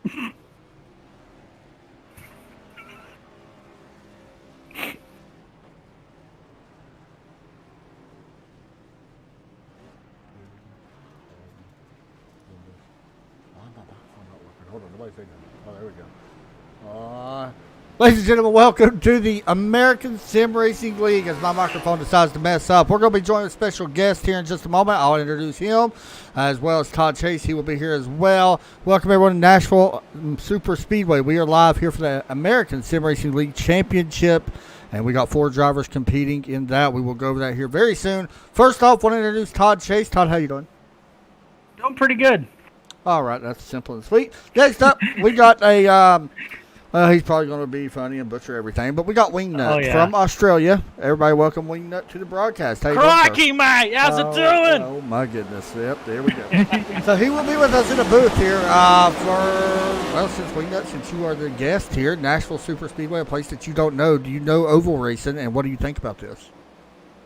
Hold on, nobody's saying that. Oh, there we go. Ladies and gentlemen, welcome to the American Sim Racing League. As my microphone decides to mess up, we're going to be joining a special guest here in just a moment. I'll introduce him, as well as Todd Chase. He will be here as well. Welcome everyone to Nashville Super Speedway. We are live here for the American Sim Racing League Championship, and we got 4 drivers competing in that. We will go over that here very soon. First off, I want to introduce Todd Chase. Todd, how you doing? Doing pretty good. All right, that's simple and sweet. Next up, we got a, he's probably going to be funny and butcher everything, but we got Wingnut from Australia. Everybody welcome Wingnut to the broadcast. How you doing, mate, how's it doing? Oh, my goodness. Yep, there we go. So he will be with us in the booth here since you are the guest here, Nashville Super Speedway, a place that you don't know. Do you know oval racing, and what do you think about this?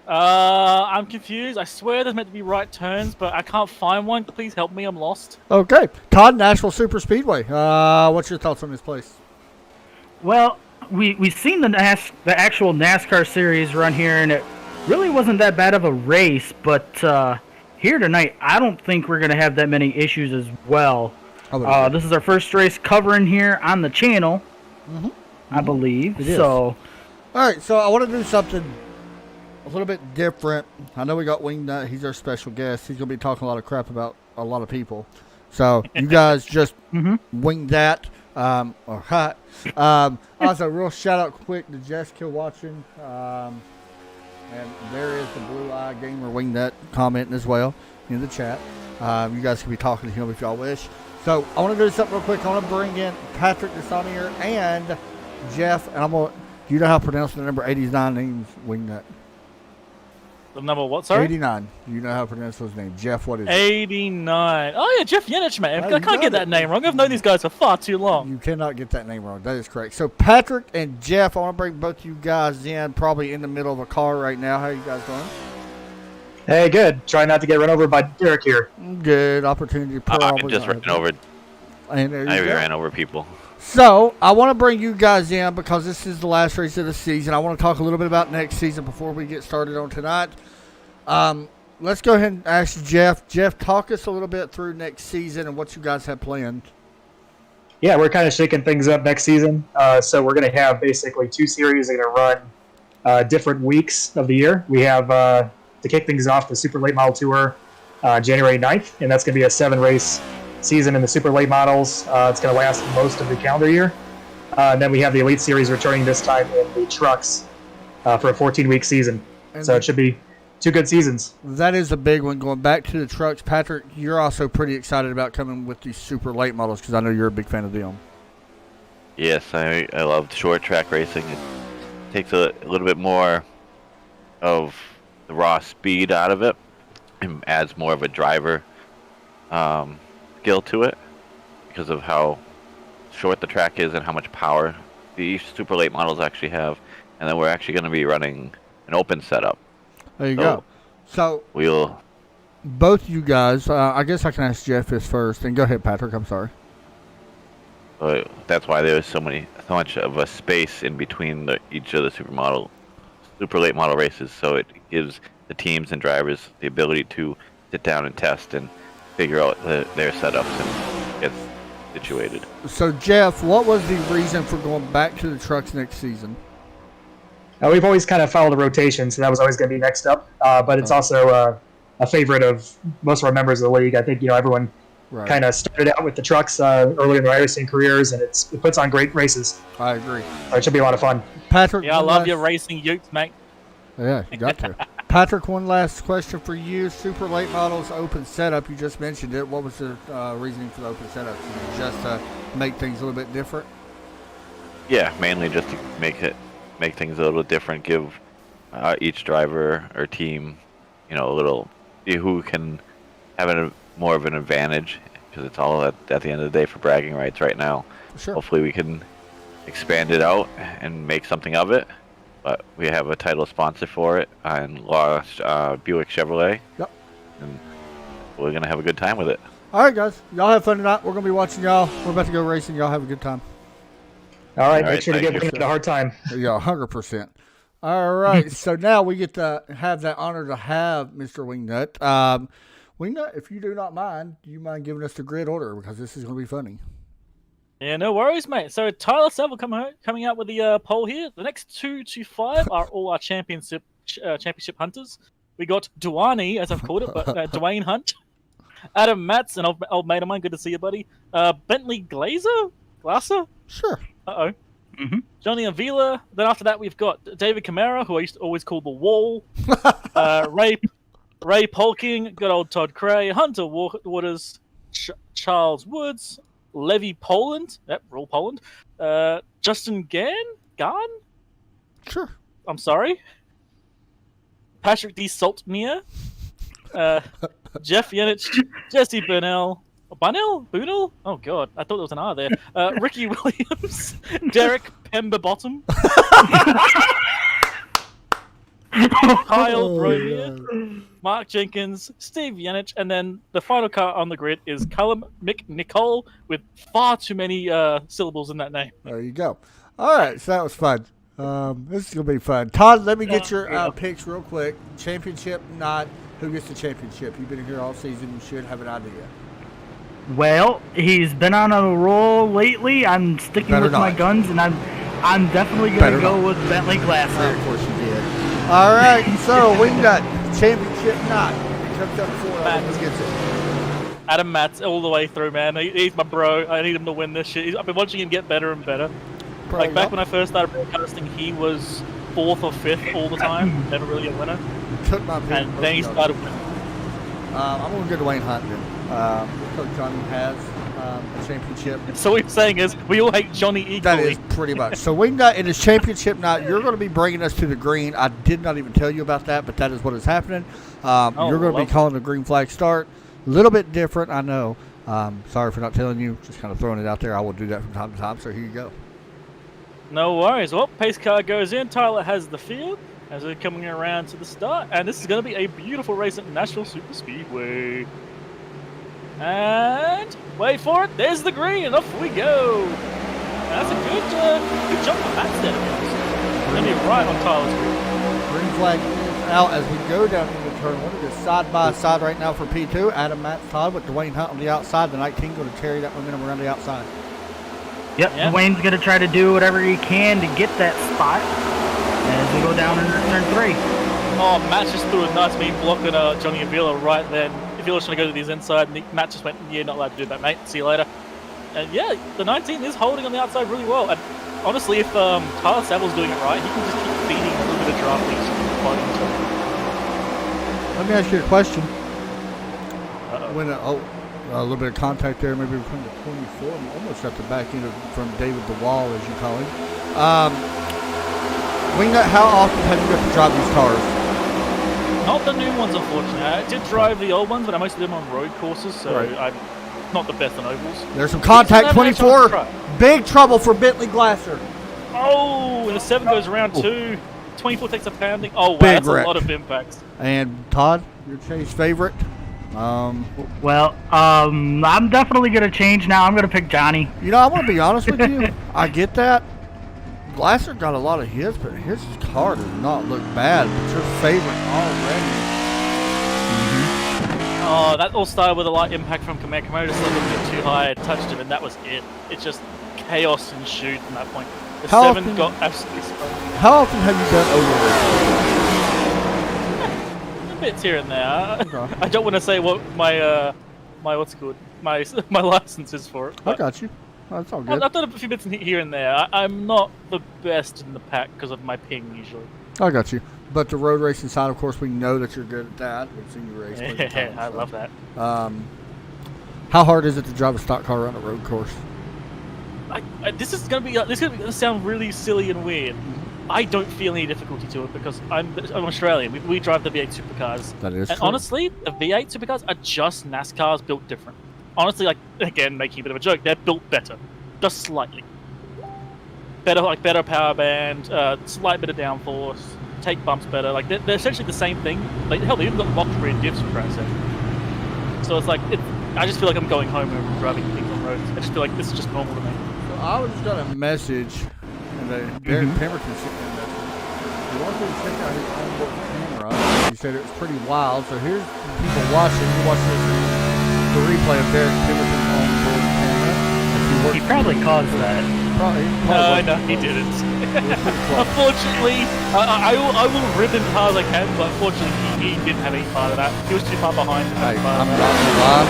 I'm confused. I swear there's meant to be right turns, but I can't find one. Please help me. I'm lost. Okay. Todd, Nashville Super Speedway. What's your thoughts on this place? Well, we've seen the actual NASCAR series run here, and it really wasn't that bad of a race. But here tonight, I don't think we're going to have that many issues as well. This is our first race covering here on the channel, I believe. It is. All right, so I want to do something a little bit different. I know we got Wingnut. He's our special guest. He's going to be talking a lot of crap about a lot of people. So you guys just wing that. All right. Also, real shout out quick to Jessica watching. And there is the Blue Eye Gamer Wingnut commenting as well in the chat. You guys can be talking to him if y'all wish. So I want to do something real quick. I want to bring in Patrick Desonier and Jeff. And do you know how to pronounce the number 89 names Wingnut? The number what, sorry? 89. You know how to pronounce those names. Jeff, what is it? 89. Oh, yeah, Jeff Yenich, man. I can't get that name wrong. I've known these guys for far too long. You cannot get that name wrong. That is correct. So, Patrick and Jeff, I want to bring both you guys in, probably in the middle of a car right now. How are you guys doing? Hey, good. Trying not to get run over by Derek here. Good. Opportunity. I just ran over. I ran over people. So, I want to bring you guys in because this is the last race of the season. I want to talk a little bit about next season before we get started on tonight. Let's go ahead and ask Jeff. Jeff, talk us a little bit through next season and what you guys have planned. Yeah, we're kind of shaking things up next season. So we're going to have basically 2 series that are going to run different weeks of the year. We have, to kick things off, the Super Late Model Tour January 9th, and that's going to be a 7-race season in the Super Late Models. It's going to last most of the calendar year. And then we have the Elite Series returning this time in the trucks for a 14-week season. So it should be 2 good seasons. That is a big one. Going back to the trucks, Patrick, you're also pretty excited about coming with these super late models because I know you're a big fan of them. Yes, I love short track racing. It takes a little bit more of the raw speed out of it and adds more of a driver skill to it because of how short the track is and how much power the super late models actually have. And then we're actually going to be running an open setup. There you go. So we'll both you guys. I guess I can ask Jeff this first, and go ahead, Patrick. I'm sorry. That's why there's so much of a space in between each of the super late model races. So it gives the teams and drivers the ability to sit down and test and figure out their setups and get situated. So Jeff, what was the reason for going back to the trucks next season? We've always kind of followed a rotation, so that was always going to be next up. But it's also a favorite of most of our members of the league. I think everyone kind of started out with the trucks early in their racing careers, and it puts on great races. I agree. It should be a lot of fun. Patrick, I love your racing utes, mate. Yeah, you got to. Patrick, one last question for you. Super late models open setup. You just mentioned it. What was the reasoning for the open setup? Just to make things a little bit different? Yeah, mainly just to make things a little different, give each driver or team, a little, who can have more of an advantage, because it's all at the end of the day for bragging rights right now. Sure. Hopefully we can expand it out and make something of it, but we have a title sponsor for it and Buick Chevrolet. Yep. And we're going to have a good time with it. All right, guys. Y'all have fun tonight. We're going to be watching y'all. We're about to go racing. Y'all have a good time. All right, All make right, sure to thank give you, me a hard time. Yeah, 100%. All right. So now we get to have that honor to have Mr. Wingnut. Wingnut, if you do not mind, do you mind giving us the grid order? Because this is going to be funny. Yeah, no worries, mate. So Tyler Seville coming out with the poll here. The next 2 to 5 are all our championship hunters. We got Duani, as I've called it, but Dwayne Hunt. Adam Matz, an old mate of mine. Good to see you, buddy. Bentley Glasser? Sure. Uh-oh. Johnny Avila. Then after that, we've got David Camara, who I used to always call the Wall. Ray Polking, good old Todd Cray, Hunter Waters, Charles Woods, Levy Poland. Yep, we're all Poland. Justin Garn? Sure. I'm sorry. Patrick D. Saltmere. Jeff Yenich, Jesse Burnell. Boonell? Oh, God. I thought there was an R there. Ricky Williams. Derek Pemberbottom. Kyle Bromere. Mark Jenkins. Steve Yenich. And then the final car on the grid is Callum McNicol with far too many syllables in that name. There you go. All right. So that was fun. This is going to be fun. Todd, let me get your picks real quick. Championship, not who gets the championship. You've been here all season. You should have an idea. Well, he's been on a roll lately. I'm sticking with my guns, and I'm definitely going to go with Bentley Glasser. Of course you did. All right, so Wingnut, championship not. He comes up for it. Who gets it? Adam Matz all the way through, man. He's my bro. I need him to win this shit. I've been watching him get better and better. Like back when I first started broadcasting, he was 4th or 5th all the time. Never really a winner. Took my pick. And then he started winning. I'm going to go to Wayne Hunt then. Coach Johnny has a championship. So what you're saying is we all hate Johnny equally. That is pretty much. So Wingnut in his championship night, you're going to be bringing us to the green. I did not even tell you about that, but that is what is happening. You're going to be calling the green flag start. A little bit different, I know. Sorry for not telling you. Just kind of throwing it out there. I will do that from time to time, so here you go. No worries. Well, pace car goes in. Tyler has the field as they're coming around to the start. And this is going to be a beautiful race at Nashville Super Speedway. And wait for it. There's the green. And off we go. And that's a good jump on that set. Going to be right on Tyler's green. Green flag is out as we go down into turn 1. It is side by side right now for P2. Adam Matz Todd with Dwayne Hunt on the outside. The 19 going to carry that momentum around the outside. Yep, Dwayne's going to try to do whatever he can to get that spot as we go down in turn 3. Oh, Matt just threw a nice mean block at Johnny Avila right then. Avila's trying to go to his inside, and Matt just went, yeah, not allowed to do that, mate. See you later. And yeah, the 19 is holding on the outside really well. And honestly, if Tyler Saville's doing it right, he can just keep feeding a little bit of draft leads. Let me ask you a question. When a little bit of contact there, maybe from the 24, almost at the back end from David the Wall, as you call him. Wingnut, how often have you got to drive these cars? Not the new ones, unfortunately. I did drive the old ones, but I mostly did them on road courses, so I'm not the best on ovals. There's some contact. 24. Big trouble for Bentley Glasser. Oh, and the 7 goes around 2. 24 takes a pounding. Oh, wow, Big that's wreck. a lot of impacts. And Todd, your Chase favorite? Well, I'm definitely going to change now. I'm going to pick Johnny. You know, I want to be honest with you. I get that. Glasser got a lot of hits, but his car does not look bad. It's your favorite already. Oh, that all started with a light impact from Kamara. Kamara just a little bit too high, touched him, and that was it. It's just chaos and shoot from that point. The 7 got absolutely sprung. How often have you done over Bits here and there. Okay. I don't want to say what my what's it called? My license is for it. I got you. That's all good. I've done a few bits here and there. I'm not the best in the pack because of my ping usually. I got you. But the road racing side, of course, we know that you're good at that. We've seen you race. Yeah, I love that. How hard is it to drive a stock car around a road course? This is gonna sound really silly and weird. I don't feel any difficulty to it because I'm Australian. We drive the V8 supercars. That is and true. honestly, the V8 supercars are just NASCARs built different. Honestly, like again, making a bit of a joke, they're built better, just slightly better power band, slight bit of downforce, take bumps better. Like they're essentially the same thing. Like hell, they even got locked rear diffs for Christ's sake. So it's like I just feel like I'm going home and driving things on roads. I just feel like this is just normal to me. So I was just got a message, and Derek Pemberton sent me a message. He wanted me to check out his onboard camera. He said it was pretty wild. So here's people watching. You watch the replay of Derek Pemberton's onboard camera. He probably caused that. No, he didn't. Unfortunately, I will rip him as hard as I can, but unfortunately, he didn't have any part of that. He was too far behind. Hey, I'm not gonna lie.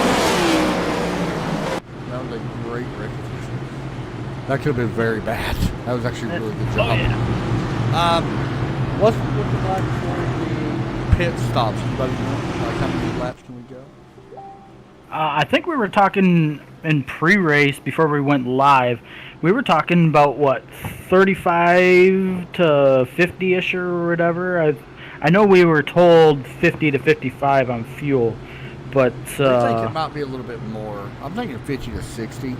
That was a great repetition. That could have been very bad. That was actually a really good job. Oh, yeah. What's like for the pit stops? Anybody know? Like how many laps can we go? I think we were talking in pre-race before we went live. We were talking about what 35 to 50ish or whatever. I know we were told 50 to 55 on fuel, but I think it might be a little bit more. I'm thinking 50 to 60.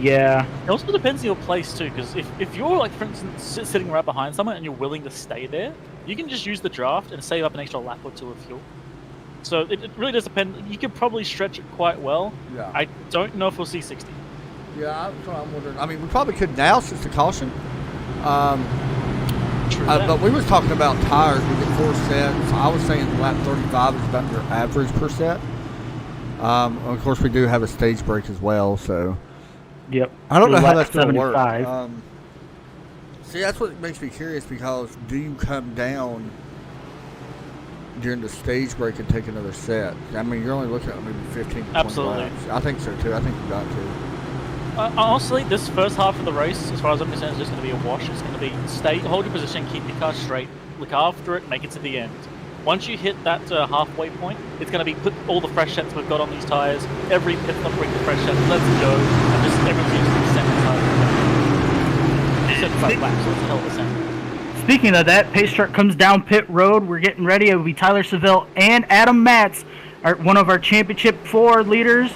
Yeah. It also depends on your place too, because if you're like, for instance, sitting right behind someone and you're willing to stay there, you can just use the draft and save up an extra lap or two of fuel. So it really does depend. You could probably stretch it quite well. Yeah. I don't know if we'll see 60. Yeah, that's what I'm wondering. I mean, we probably could now since the caution. True But we was talking about tires. We get 4 sets. I was saying lap 35 is about your average per set. Of course, we do have a stage break as well, so. Yep. I don't know how Lap that's going to work. 75. See, that's what makes me curious because do you come down during the stage break and take another set? I mean, you're only looking at maybe 15 to 20 Absolutely. laps. I think so, too. I think you got to. Honestly, this first half of the race, as far as I'm concerned, is just going to be a wash. It's going to be hold your position, keep your car straight, look after it, make it to the end. Once you hit that halfway point, it's going to be put all the fresh sets we've got on these tires. Every pit stop bring the fresh sets. Let's go, and just everything's going to set the tires. 75 laps, so it's a hell of a set. Speaking of that, pace truck comes down pit road. We're getting ready. It will be Tyler Seville and Adam Matz, one of our championship 4 leaders,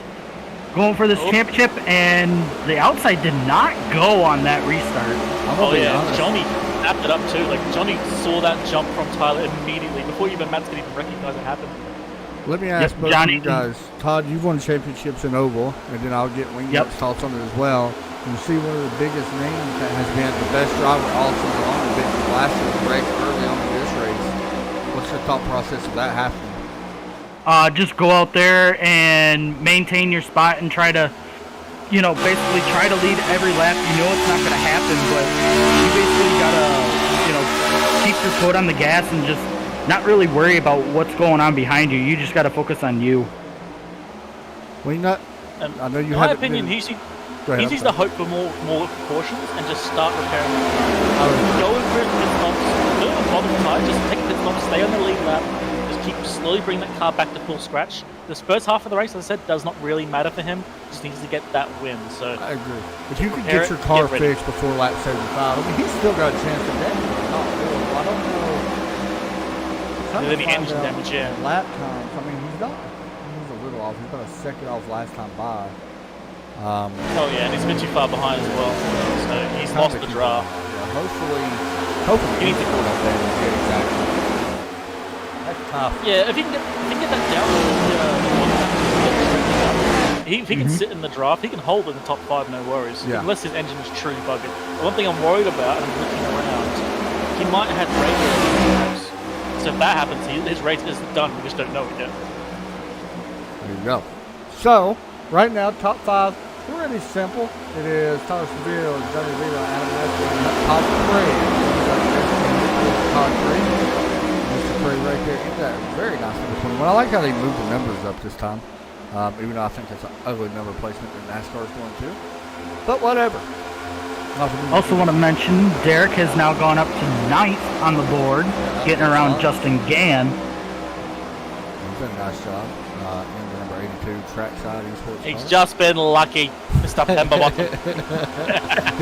going for this championship. And the outside did not go on that restart. Oh yeah, Johnny snapped it up too. Like Johnny saw that jump from Tyler immediately before even Matt could even recognize it happened. Let me ask both Johnny, of you guys. Todd, you've won championships in Oval, and then I'll get Wingnut's thoughts on it as well. You see one of the biggest names that has been the best driver all season long has been blasted break early on in this race. What's your thought process of that happening? Just go out there and maintain your spot and try to, basically try to lead every lap. You know it's not going to happen, but you basically got to, keep your foot on the gas and just not really worry about what's going on behind you. You just got to focus on you. Wingnut, I know you in my haven't opinion, been... he needs to hope for more precautions and just start repairing the car. Go in for pit stops, don't bother with tires, just take a pit stop, stay on the lead lap, just keep slowly bringing that car back to full scratch. This first half of the race, as I said, does not really matter for him. Just needs to get that win. So I agree. If you could get your car fixed before lap 75, I mean, he's still got a chance to damage it. I don't know. Any engine damage, yeah. Lap times, I mean, he's a little off. He's about a second off last time by. Oh yeah, and he's a bit too far behind as well. So he's lost the draft. Yeah, hopefully he needs to call that damage. Yeah, exactly. That's tough. Yeah, if he can get that down, if he can sit in the draft, he can hold in the top 5, no worries. Yeah. Unless his engine is truly buggered. The one thing I'm worried about, and I'm looking around, he might have had radio issues. So if that happens, his race is done. We just don't know it yet. There you go. So right now, top 5. Pretty simple. It is Tyler Seville, Johnny Vito, Adam Nashville, and Todd Craig. Todd Craig. Mr. Craig right there in that very nice number 21. I like how they moved the numbers up this time. Even though I think it's an ugly number placement that NASCAR is going to. But whatever. Also want to mention, Derek has now gone up to 9th on the board, getting around Justin Gann. He's done a nice job. In the number 82 trackside esports. He's just been lucky, Mr. Pemberton.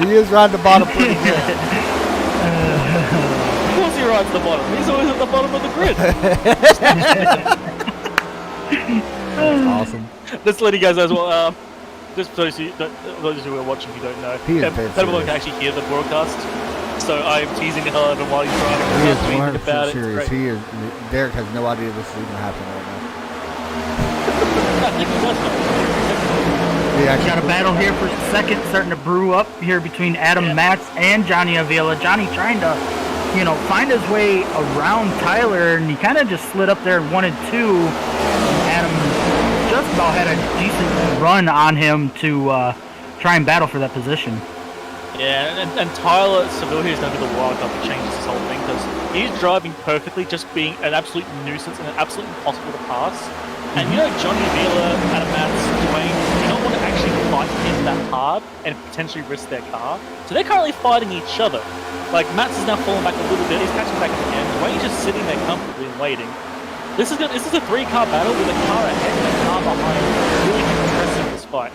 He is riding the bottom pretty good. Of course he rides the bottom. He's always at the bottom of the grid. That's awesome. Let's let you guys know as well. Just for those who are watching who don't know, Pemberton can actually hear the broadcast. So I'm teasing the hell out of him while he's driving. He is tweeting 100% about serious. He is. Derek has no idea this is even happening right now. I think he does know. Yeah, Got a battle here for second starting to brew up here between Adam Matz and Johnny Avila. Johnny trying to, find his way around Tyler, and he kind of just slid up there 1 and 2. Adam just about had a decent run on him to try and battle for that position. Yeah, and Tyler Seville here is going to be the wild card that changes this whole thing because he's driving perfectly, just being an absolute nuisance and an absolute impossible to pass. And Johnny Avila, Adam Matz, Dwayne, you don't want to actually fight him that hard and potentially risk their car. So they're currently fighting each other. Like, Matz is now falling back a little bit, he's catching back again. Dwayne's just sitting there comfortably and waiting. This is a 3-car battle with a car ahead and a car behind, really compressing this fight.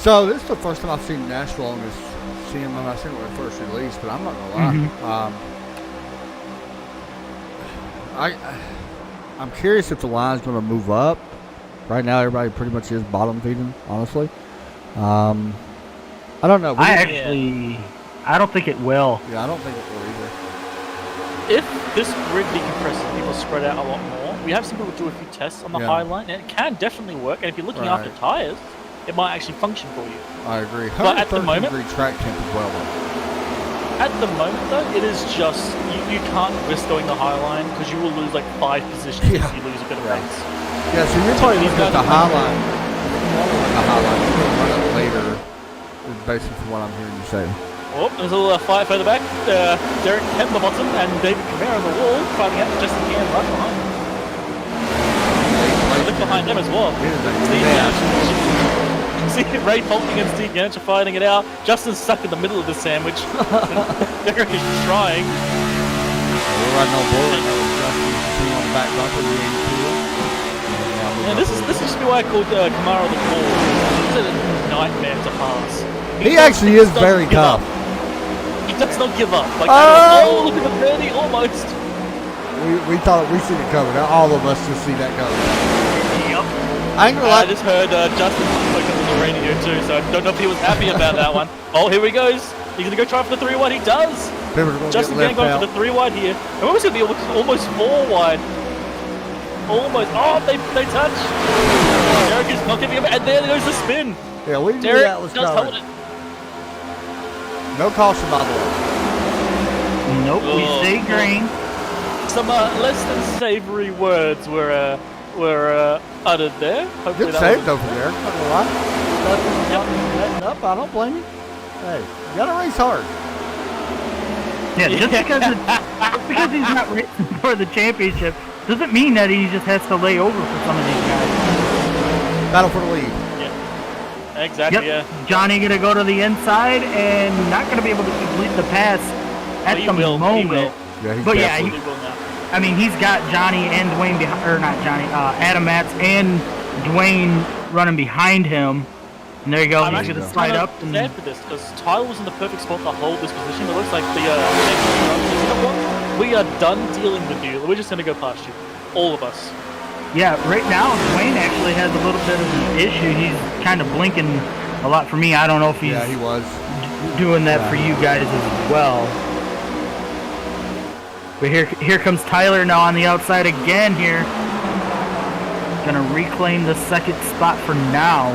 So this is the first time I've seen Nashville on this CM. I've seen it when it first released, but I'm not gonna lie. I'm curious if the line's gonna move up. Right now, everybody pretty much is bottom feeding, honestly. I don't know. I don't think it will. Yeah, I don't think it will either. If this grid decompresses, people spread out a lot more. We have some people do a few tests on the high line, and it can definitely work. And if you're looking after tires, it might actually function for you. I agree. But at the moment, degree track temp as well. At the moment, though, it is just you can't risk going the high line because you will lose like 5 positions if you lose a bit of race. Yeah, so you're probably looking at the high line. The high line. You're going to run it later, is basically what I'm hearing you say. Oh, there's a little fight further back. Derek Hemberbottom and David Camara on the wall fighting out Justin Gann right behind. Look behind them as well. See Ray Polk against Steve Ganch are fighting it out. Justin's stuck in the middle of the sandwich. Derek is trying. We're riding on board. Justin's sitting on the back bumper of the 82. Yeah, this is why I called Camaro the Bull. He's a nightmare to pass. He actually is very tough. He does not give up. Like, oh, look at the birdie, almost. We thought we seen it coming. All of us just see that coming. Yep. I ain't gonna lie. I just heard Justin spoken on the radio too, so I don't know if he was happy about that one. Oh, here he goes. He's gonna go try for the 3 wide. He does. Justin Gann going for the 3 wide here. And we're gonna be almost 4 wide. Almost. Oh, they touch. Derek is not giving him, and there goes the spin. Yeah, we knew Derek that was does coming. hold it. No caution, by the way. Nope, we stay green. Some less than savory words were uttered there. Hopefully Good save though from there. Not gonna lie. Letting up, I don't blame you. Hey, you gotta race hard. Yeah, just because he's not racing for the championship doesn't mean that he just has to lay over for some of these guys. Battle for the lead. Exactly, yeah. Johnny gonna go to the inside and not gonna be able to complete the pass at the moment. He will. Yeah, But yeah, He will now. I mean, he's got Johnny and Dwayne behind, or not Johnny, Adam Matz and Dwayne running behind him. And there you go. He's gonna slide up. I'm sad for this because Tyler was in the perfect spot to hold this position. It looks like the you know what? We are done dealing with you. We're just gonna go past you, all of us. Yeah, right now Dwayne actually has a little bit of an issue. He's kind of blinking a lot for me. I don't know if he's he was doing that for you guys as well. But here comes Tyler now on the outside again here. Gonna reclaim the second spot for now.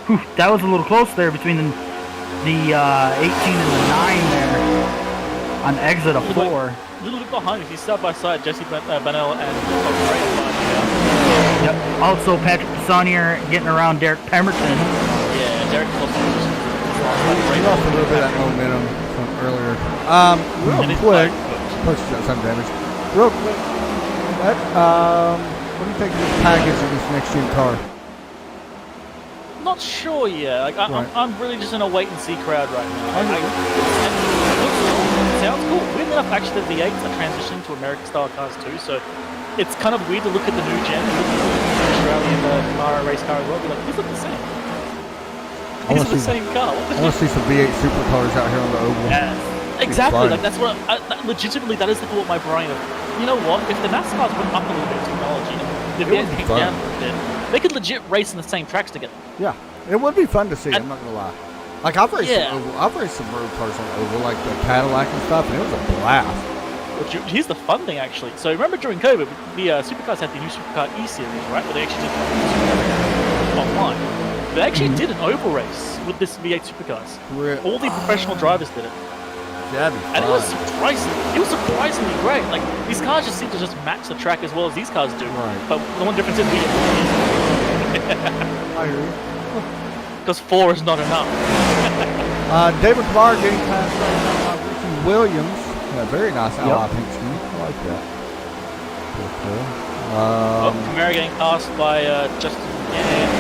Whew, that was a little close there between the 18 and the 9 there on exit of 4. A little bit behind. If you side by side, Jesse Banel and Yep. Also, Patrick Pisanier getting around Derek Pemberton. Yeah, Derek also he lost a little bit of that momentum from earlier. Real quick, pushes out some damage. Real quick, what do you think of this package in this next gen car? Not sure yet. Like, I'm really just in a wait and see crowd right now. It looks cool. It sounds cool. Weird enough, actually, the V8s are transitioning to American style cars too, so it's kind of weird to look at the new gen, look at the Australian Camaro race car as well, be like, these look the same. These are the same car. I want to see some V8 supercars out here on the oval. Yeah, exactly. Like, that's what legitimately, that is the thought of my brain of, you know what, if the NASCARs went up a little bit of technology and the V8 came down a little bit, they could legit race in the same tracks together. Yeah, it would be fun to see. I'm not gonna lie. Like I've raced Yeah. some oval, I've raced some road cars on the oval, like the Cadillac and stuff, and it was a blast. Here's the fun thing, actually. So remember during COVID, the supercars had the new Supercar E Series, right? Where they actually did online. They actually did an oval race with this V8 supercars. All the professional drivers did it. That'd be And fun. it was surprisingly great. Like, these cars just seem to just match the track as well as these cars do. Right. But the one difference is we I hear you. because 4 is not enough. David Kamar getting past Ricky Williams. Yeah, very nice ally pink scheme. I like that. Pretty cool. Kamara getting passed by Justin and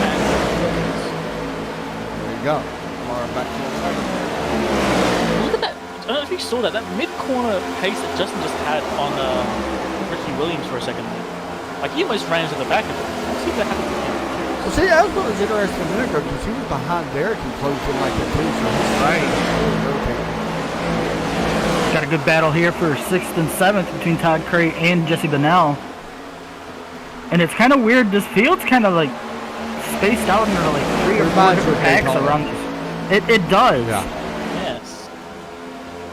There you go. Kamar back to the right. look at that. I don't know if you saw that mid-corner pace that Justin just had on Ricky Williams for a second. Like, he almost ran into the back of it. Let's see if that happens again. Well, see, that was what was interesting a minute ago because he was behind Derek and closed in like that too. So he's Right. Got a good battle here for 6th and 7th between Todd Cray and Jesse Bennell. And it's kind of weird. This field's kind of like spaced out into like 3 or 4 different packs around this. It does. Yeah. Yes.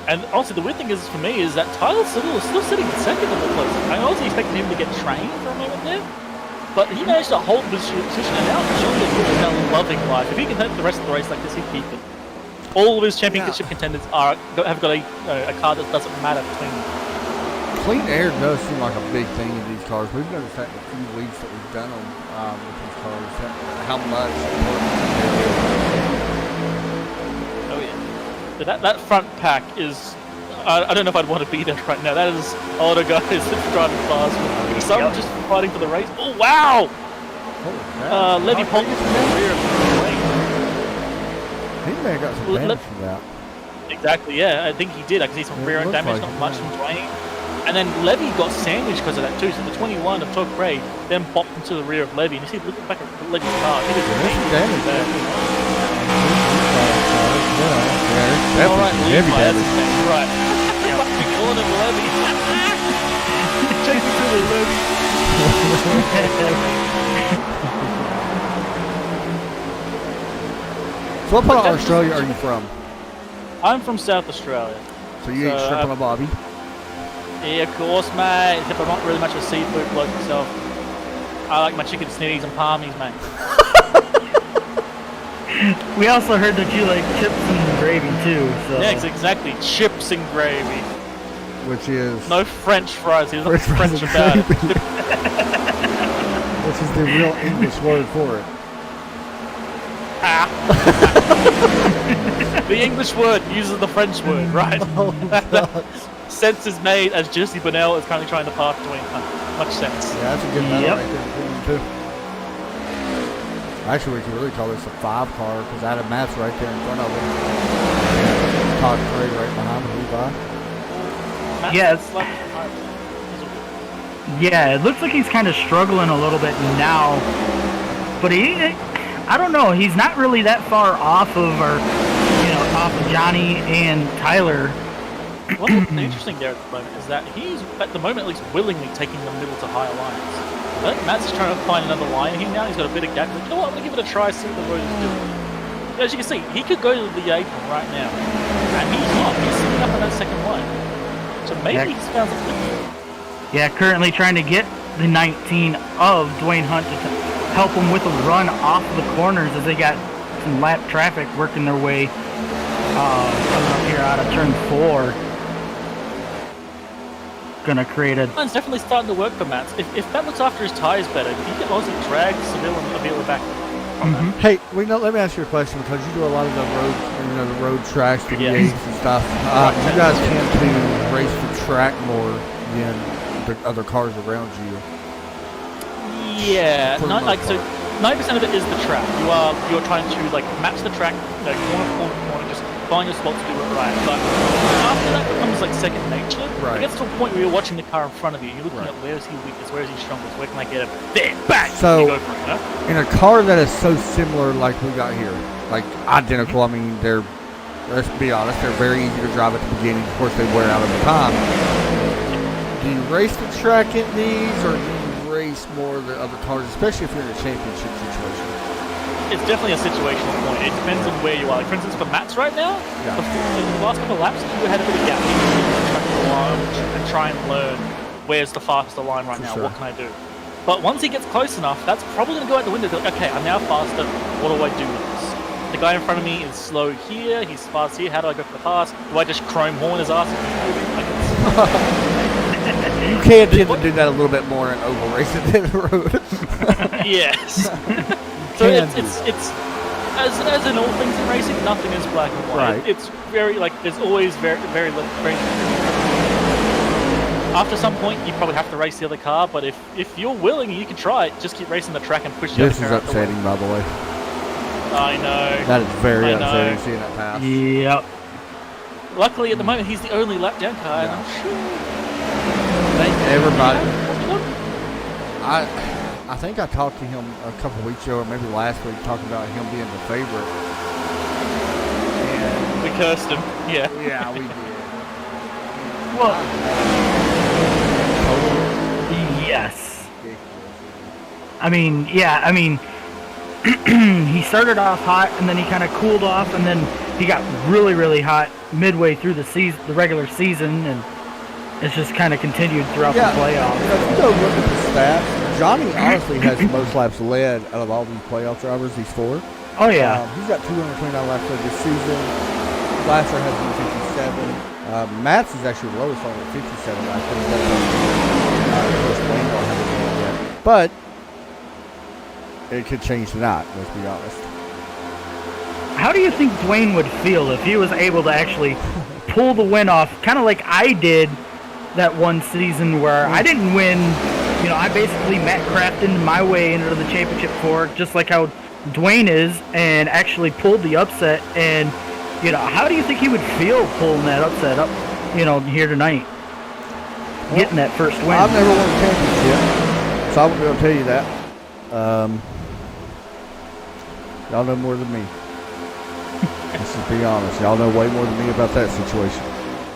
And also, the weird thing is, for me, is that Tyler Seville is still sitting second in the place. I also expected him to get trained for a moment there. But he managed to hold the position, and now Julian is now loving life. If he can hit the rest of the race like this, he'd keep it. All of his championship contenders have got a car that doesn't matter between them. Clean air does seem like a big thing in these cars. We've noticed that in a few weeks that we've done them with these cars. How much Oh yeah. That front pack is. I don't know if I'd want to be there right now. That is a lot of guys driving fast. Some just fighting for the race. Oh wow! Levy Polton from the rear of the race. He may have got some damage from that. Exactly, yeah. I think he did. I can see some rear end damage, not much from Dwayne. And then Levy got sandwiched because of that too. So the 21 of Todd Cray then bopped into the rear of Levy. And you see, look back at Levy's car. He was damage there. All right, Levi, that's his name. Right. Yeah, we're calling him Levy. Take me to the Levy. So what part of Australia are you from? I'm from South Australia. So you eat shrimp on a bobby? Yeah, of course, mate. Except I'm not really much of a seafood bloke myself. I like my chicken snitties and palmies, mate. We also heard that you like chips and gravy too. So. Yeah, exactly. Chips and gravy. Which is... No French fries. There's nothing French about it. Which is the real English word for it. The English word uses the French word, right? Oh, Sense is made as Jesse Bennell is currently trying to pass between. Much sense. yeah, that's a good medal right there. Too. Actually, we could really call this a 5-car because Adam Matt's right there in front of him. Todd Cray right behind him. Levi. Yeah, it looks like he's kind of struggling a little bit now. But I don't know, he's not really that far off of off of Johnny and Tyler. What's interesting there at the moment is that he's, at the moment at least, willingly taking the middle to higher lines. I think Matt's trying to find another line here now. He's got a bit of gap. Like, you know what? I'm going to give it a try, see what the road is doing. As you can see, he could go to the apron right now. And he's not. He's sitting up on that second line. So maybe he's found something. Yeah, currently trying to get the 19 of Dwayne Hunt to help him with a run off the corners as they got some lap traffic working their way coming up here out of turn 4. Gonna create a... It's definitely starting to work for Matt. If Matt looks after his tyres better, he can also drag Seville and Avila back. Hey, let me ask you a question because you do a lot of the road, the road tracks, the V8s and stuff. You guys tend to race the track more than the other cars around you. Yeah, 90% of it is the track. You're trying to match the track, corner, just find your spot to do it right. But after that becomes like second nature. Right. It gets to a point where you're watching the car in front of you. You're looking at where is he weakest, where is he strongest, where can I get him? There, bang! So, you go for it, in a car that is so similar like we got here, like identical, I mean, let's be honest, they're very easy to drive at the beginning. Of course, they wear out over time. Do you race the track in these, or do you race more of the other cars, especially if you're in a championship situation? It's definitely a situational point. It depends on where you are. Like, for instance, for Matt's right now, in the last couple of laps, you had a bit of gap. along and try and learn where's the faster line right now. Sure. What can I do? But once he gets close enough, that's probably going to go out the window. Like, okay, I'm now faster. What do I do with this? The guy in front of me is slow here. He's fast here. How do I go for the pass? Do I just chrome horn his ass? You can tend to do that a little bit more in oval racing than road. Yes. So it's as in all things in racing, nothing is black and white. Right. It's very there's always very. After some point, you probably have to race the other car, but if you're willing, you can try it. Just keep racing the track and push the other This is car out the way. upsetting, by the way. I know. That is very I know. upsetting seeing that pass. Yep. Luckily, at the moment, he's the only lap down car. And I'm sure Everybody. I think I talked to him a couple weeks ago, or maybe last week, talking about him being the favorite. And we cursed him. Yeah. yeah, we did. Well, yes. I mean, he started off hot, and then he kind of cooled off, and then he got really, really hot midway through the season, the regular season, and it's just kind of continued throughout the playoffs. If you go look at the stats, Johnny honestly has the most laps led out of all these playoff drivers, these four. Oh, yeah. He's got 229 laps led this season. Glasser has 157. Matt's is actually the lowest on at 57 laps. But it could change tonight, let's be honest. How do you think Dwayne would feel if he was able to actually pull the win off, kind of like I did that one season where I didn't win? You know, I basically Matt crafted my way into the championship four, just like how Dwayne is, and actually pulled the upset. And, you know, how do you think he would feel pulling that upset up, you know, here tonight? Getting that first win. I've never won a championship, so I won't be able to tell you that. Y'all know more than me. Let's just be honest. Y'all know way more than me about that situation.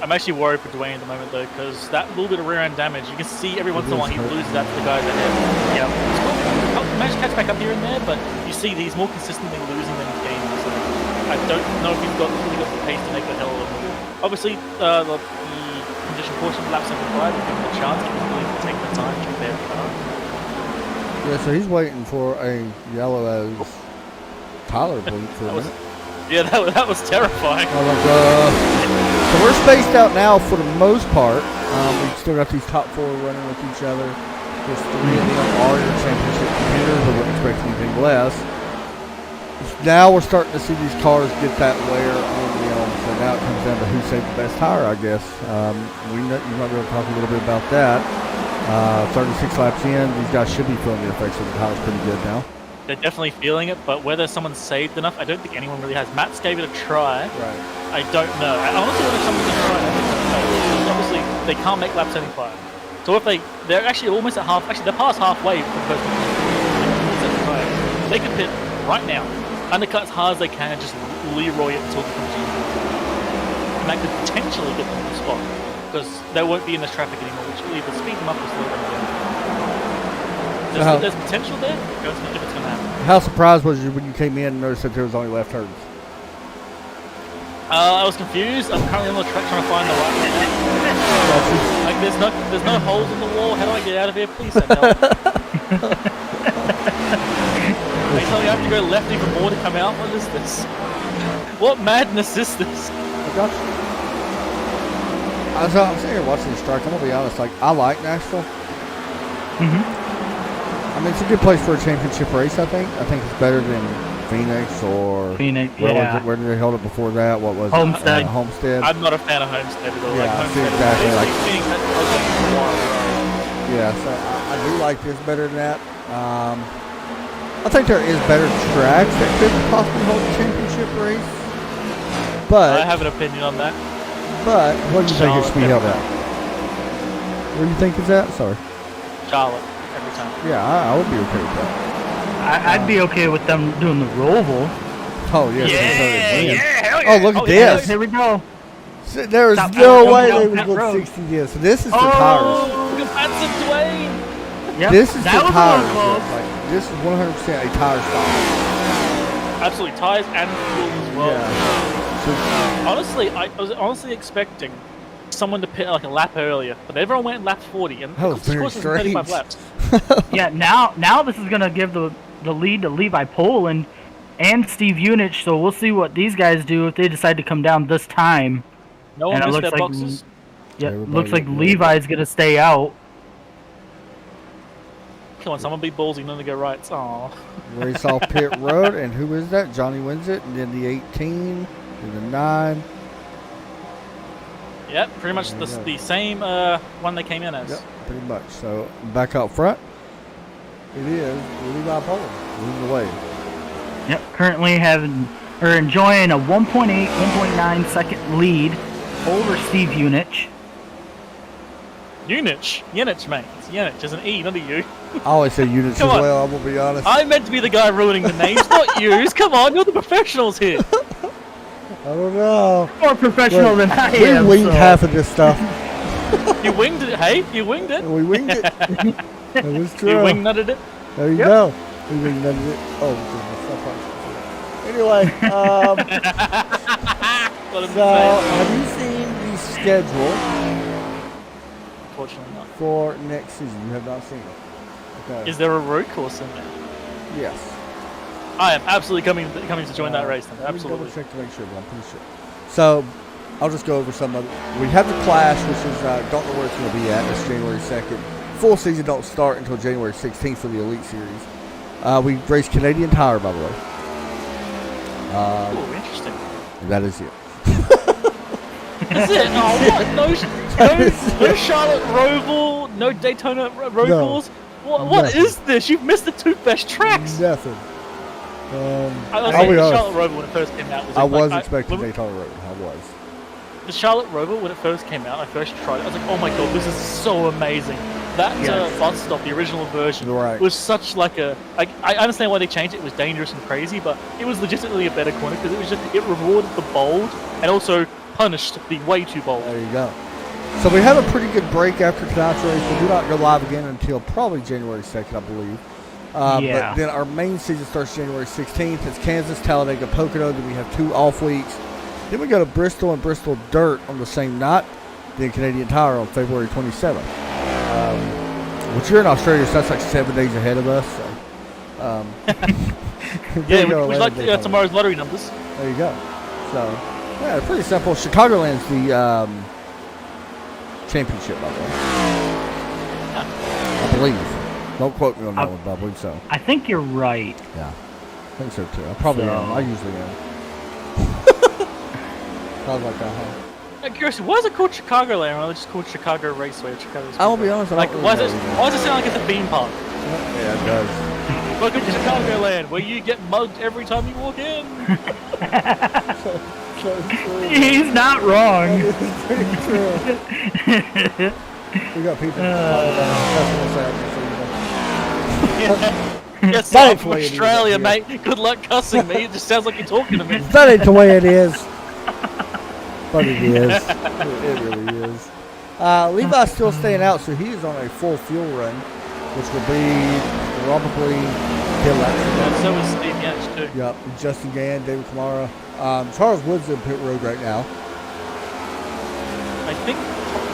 I'm actually worried for Dwayne at the moment, though, because that little bit of rear end damage, you can see every once in a while he loses that to the guys ahead. Yeah, it's cool. He managed to catch back up here and there, but you see he's more consistently losing than he's gaining. So I don't know if he's really got the pace to make the hell of a move. Obviously, the condition portion of lap 75 will give him a chance. He's willing to take the time to prepare the car. Yeah, so he's waiting for a yellow as Tyler bleed for a minute. Yeah, that was terrifying. So we're spaced out now for the most part. We've still got these top four running with each other. There's three of them are your championship contenders. I wouldn't expect anything less. Now we're starting to see these cars get that wear on them. So now it comes down to who saved the best tire, I guess. You might be able to talk a little bit about that. 36 laps in, these guys should be feeling the effects of the tires pretty good now. They're definitely feeling it, but whether someone's saved enough, I don't think anyone really has. Matt's gave it a try. Right. I don't know. I honestly wonder if someone's going to try it. Obviously, they can't make lap 75. So if they're actually almost at half. Actually, they're past halfway for the first one. They could pit right now, undercut as hard as they can, and just Leroy it until the competition. And that could potentially get them in the spot because they won't be in this traffic anymore, which will either speed them up or slow them down. There's potential there. If it's going to happen. How surprised was you when you came in and noticed that there was only left turns? I was confused. I'm currently on the track trying to find the right one. Like there's no holes in the wall. How do I get out of here? Please send help. They tell me I have to go left even more to come out. What is this? What madness is this? I got you. I'm sitting here watching this track. I'm gonna be honest. Like I like Nashville. I mean, it's a good place for a championship race. I think it's better than Phoenix or where did they hold it before that? What was Homestead? It? Homestead. I'm not a fan of Homestead at all. Yeah, like Homestead. exactly. Like, yeah, so I do like this better than that. I think there is better tracks that could possibly hold a championship race. But I have an opinion on that. But what do you think it should be held at? Where do you think it's at? Sorry. Charlotte every time. Yeah, I would be okay with that. I'd be okay with them doing the Roval. Oh yeah. Hell yeah. Oh look at this. Here we go. So there is Stop no coming way down they would that go road. 60 this. So this is the tires. That's a Dwayne. Yep, This is the that was a tires. little close. Like, this is 100% a tire style. Absolutely, tires and fuel as well. Yeah. So, Honestly, I was honestly expecting someone to pit like a lap earlier, but everyone went in lap 40, and That was the very course is 35 strange. laps. Yeah, now this is gonna give the lead to Levi Poland and Steve Unich. So we'll see what these guys do if they decide to come down this time. No one And it missed looks their like boxes. Yeah, Everybody looks like did. Levi's gonna stay out. Come on, someone be ballsy, none to go right. Aw. Race off pit road, and who is that? Johnny wins it, and then the 18, and the 9. Yep, pretty much There the, you go. the same one they came in as. Yep, pretty much. So back out front, it is Levi Poland leading the way. Yep, currently enjoying a 1.8, 1.9 second lead over Steve Unich. Unich, mate. It's Unich, there's an E, not a U. I always say units as Come on. well. I'm gonna be honest. I'm meant to be the guy ruining the names, not yous. Come on, you're the professionals here. I don't know. More professional than I We am. winged so- half of this stuff. You winged it, hey? You winged it. We winged it. That was true. You wing nutted it. There you Yep. go. We winged it. Oh goodness. Anyway, Got him so saying. have you seen the schedule Unfortunately not. for next season? You have not seen it. Okay. Is there a road course in there? Yes. I am absolutely coming to join that race then. Let me Absolutely. double check to make sure, but I'm pretty sure. So, I'll just go over some of it. We have the Clash, which is, don't know where it's going to be at. It's January 2nd. Full season don't start until January 16th for the Elite Series. We race Canadian Tire, by the way. Ooh, interesting. That is it. That's it. Oh, what? No Charlotte Roval, no Daytona road No. course. What Nothing. is this? You've missed the two best tracks. Nothing. I was I'll saying be the honest. Charlotte Roval when it first came out. I was like, expecting when Daytona Road. I was. the Charlotte Roval when it first came out. I first tried it. I was like, oh my god, this is so amazing. That Yes. bus stop, the original version, Right. was such like a. I understand why they changed it. It was dangerous and crazy, but it was legitimately a better corner because it rewarded the bold and also punished the way too bold. There you go. So we have a pretty good break after tonight's race. We do not go live again until probably January 2nd, I believe. Yeah. But then our main season starts January 16th. It's Kansas, Talladega, Pocono. Then we have 2 off weeks. Then we go to Bristol and Bristol Dirt on the same night. Then Canadian Tire on February 27th. Which you're in Australia, so that's like 7 days ahead of us. So, Yeah, we go we 11 like days on. tomorrow's lottery numbers. There you go. So, yeah, pretty simple. Chicagoland's the championship, by the way. I believe. Don't quote me on that one, but I believe so. I think you're right. Yeah, I think so too. I probably am. I usually am. Sounds like that, huh? I'm curious, why is it called Chicagoland rather than just called Chicago Raceway or Chicago Speedway? I will be honest. I Like, don't why really does know it sound like it's a theme park? either. Yeah, it does. Welcome to Chicagoland, where you get mugged every time you walk in. So true. He's not wrong. It's pretty true. We got people talking about customer sadness, so you know. Yes, That I'm ain't from the way it is Australia, up mate. Good luck cussing me. It just sounds like you're talking to me. That ain't the way it is. But it is. It really is. Levi's still staying out, so he is on a full fuel run, which will be probably hill accident. So is Steve Yatch, too. Yep, Justin Gann, David Kamara. Charles Woods in pit road right now. I think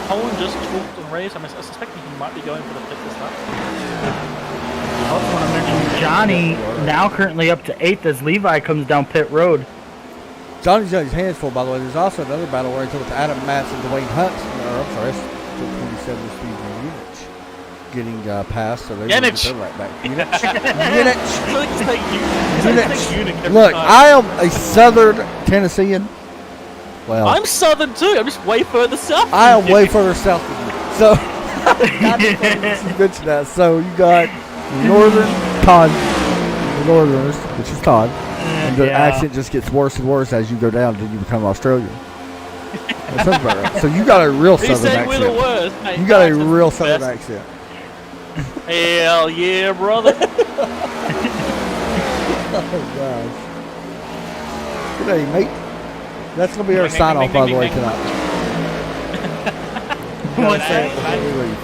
Poland just talked and raised. I suspect he might be going for the fifth this lap. I also want to mention Johnny now currently up to 8th as Levi comes down pit road. Johnny's got his hands full, by the way. There's also another battle where he's with Adam Matz and Dwayne Hunt. Or, I'm sorry, that's 27 Steve Unich getting passed, so they're going to get their right back. Unich. I like to say Unich. Look, I am a Southern Tennessean. Well, I'm Southern too. I'm just way further south. I am way further south than you. So, God, you mentioned that. So you got Northern Todd, the Northerners, which is Todd, and the Yeah. accent just gets worse and worse as you go down until you become Australian. That sounds about right. So you got a real He's Southern saying we're the accent. worst. Hey, You got a Texas is real the Southern best. accent. Hell yeah, brother. Oh gosh. Good day, mate. That's gonna be our Ding, sign ding, off, by ding, the way, ding, tonight. What's Say it that? before we leave.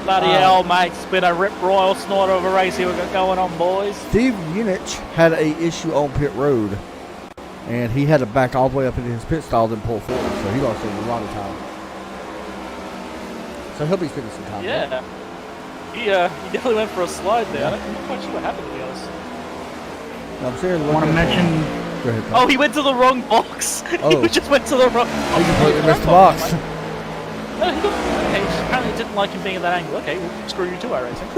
Bloody hell, mate. It's been a rip royal snort of a race here we got going on, boys. Steve Unich had a issue on pit road. and he had to back all the way up into his pit stall and pull forward, so he lost a lot of time. So he'll be spending some time. Yeah. There. He definitely went for a slide there. I'm not quite sure what happened, to be honest. I'm seriously I want to looking at- mention. Go ahead, Oh, he went to the wrong box. Oh. He just went to the wrong. he completely missed the box. No, he got. Okay, apparently didn't like him being at that angle. Okay, well, screw you too, iRacing.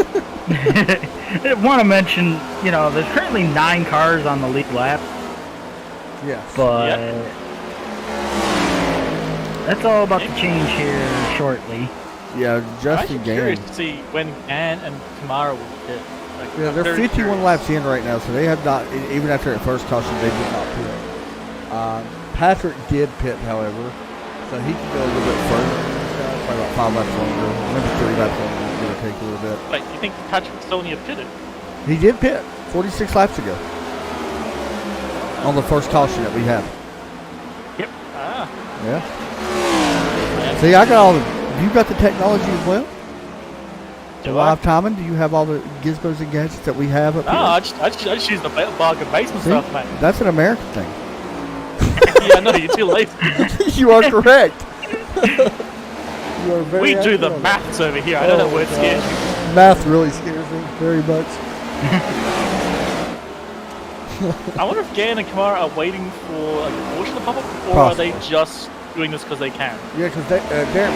I want to mention, there's currently 9 cars on the lead lap, Yes. but that's all about to change here shortly. Yeah, I'm Justin actually Gann. curious to see when Ann and Kamara will hit. Like, Yeah, I'm they're very 51 curious. laps in right now, so they have not, even after that first caution, they did not pit. Patrick did pit, however, so he can go a little bit further. Probably about 5 laps longer, maybe 3 laps longer, give or take a little bit. Wait, you think Patrick Stonia pitted? He did pit 46 laps ago on the first caution that we had. Yep. Ah. Yeah. See, I got all the. You got the technology as well. The Do I? live timing. Do you have all the gizmos and gadgets that we have up No, here? I just use the bargain basement See? stuff, mate. That's an American thing. Yeah, I know, you're too late. You are correct. You are very We do the accurate on that. maths over here. I know that word scares you. Math really scares me very much. I wonder if Gann and Kamara are waiting for a caution to pop up, or Possibly. are they just doing this because they can? Yeah, because Darren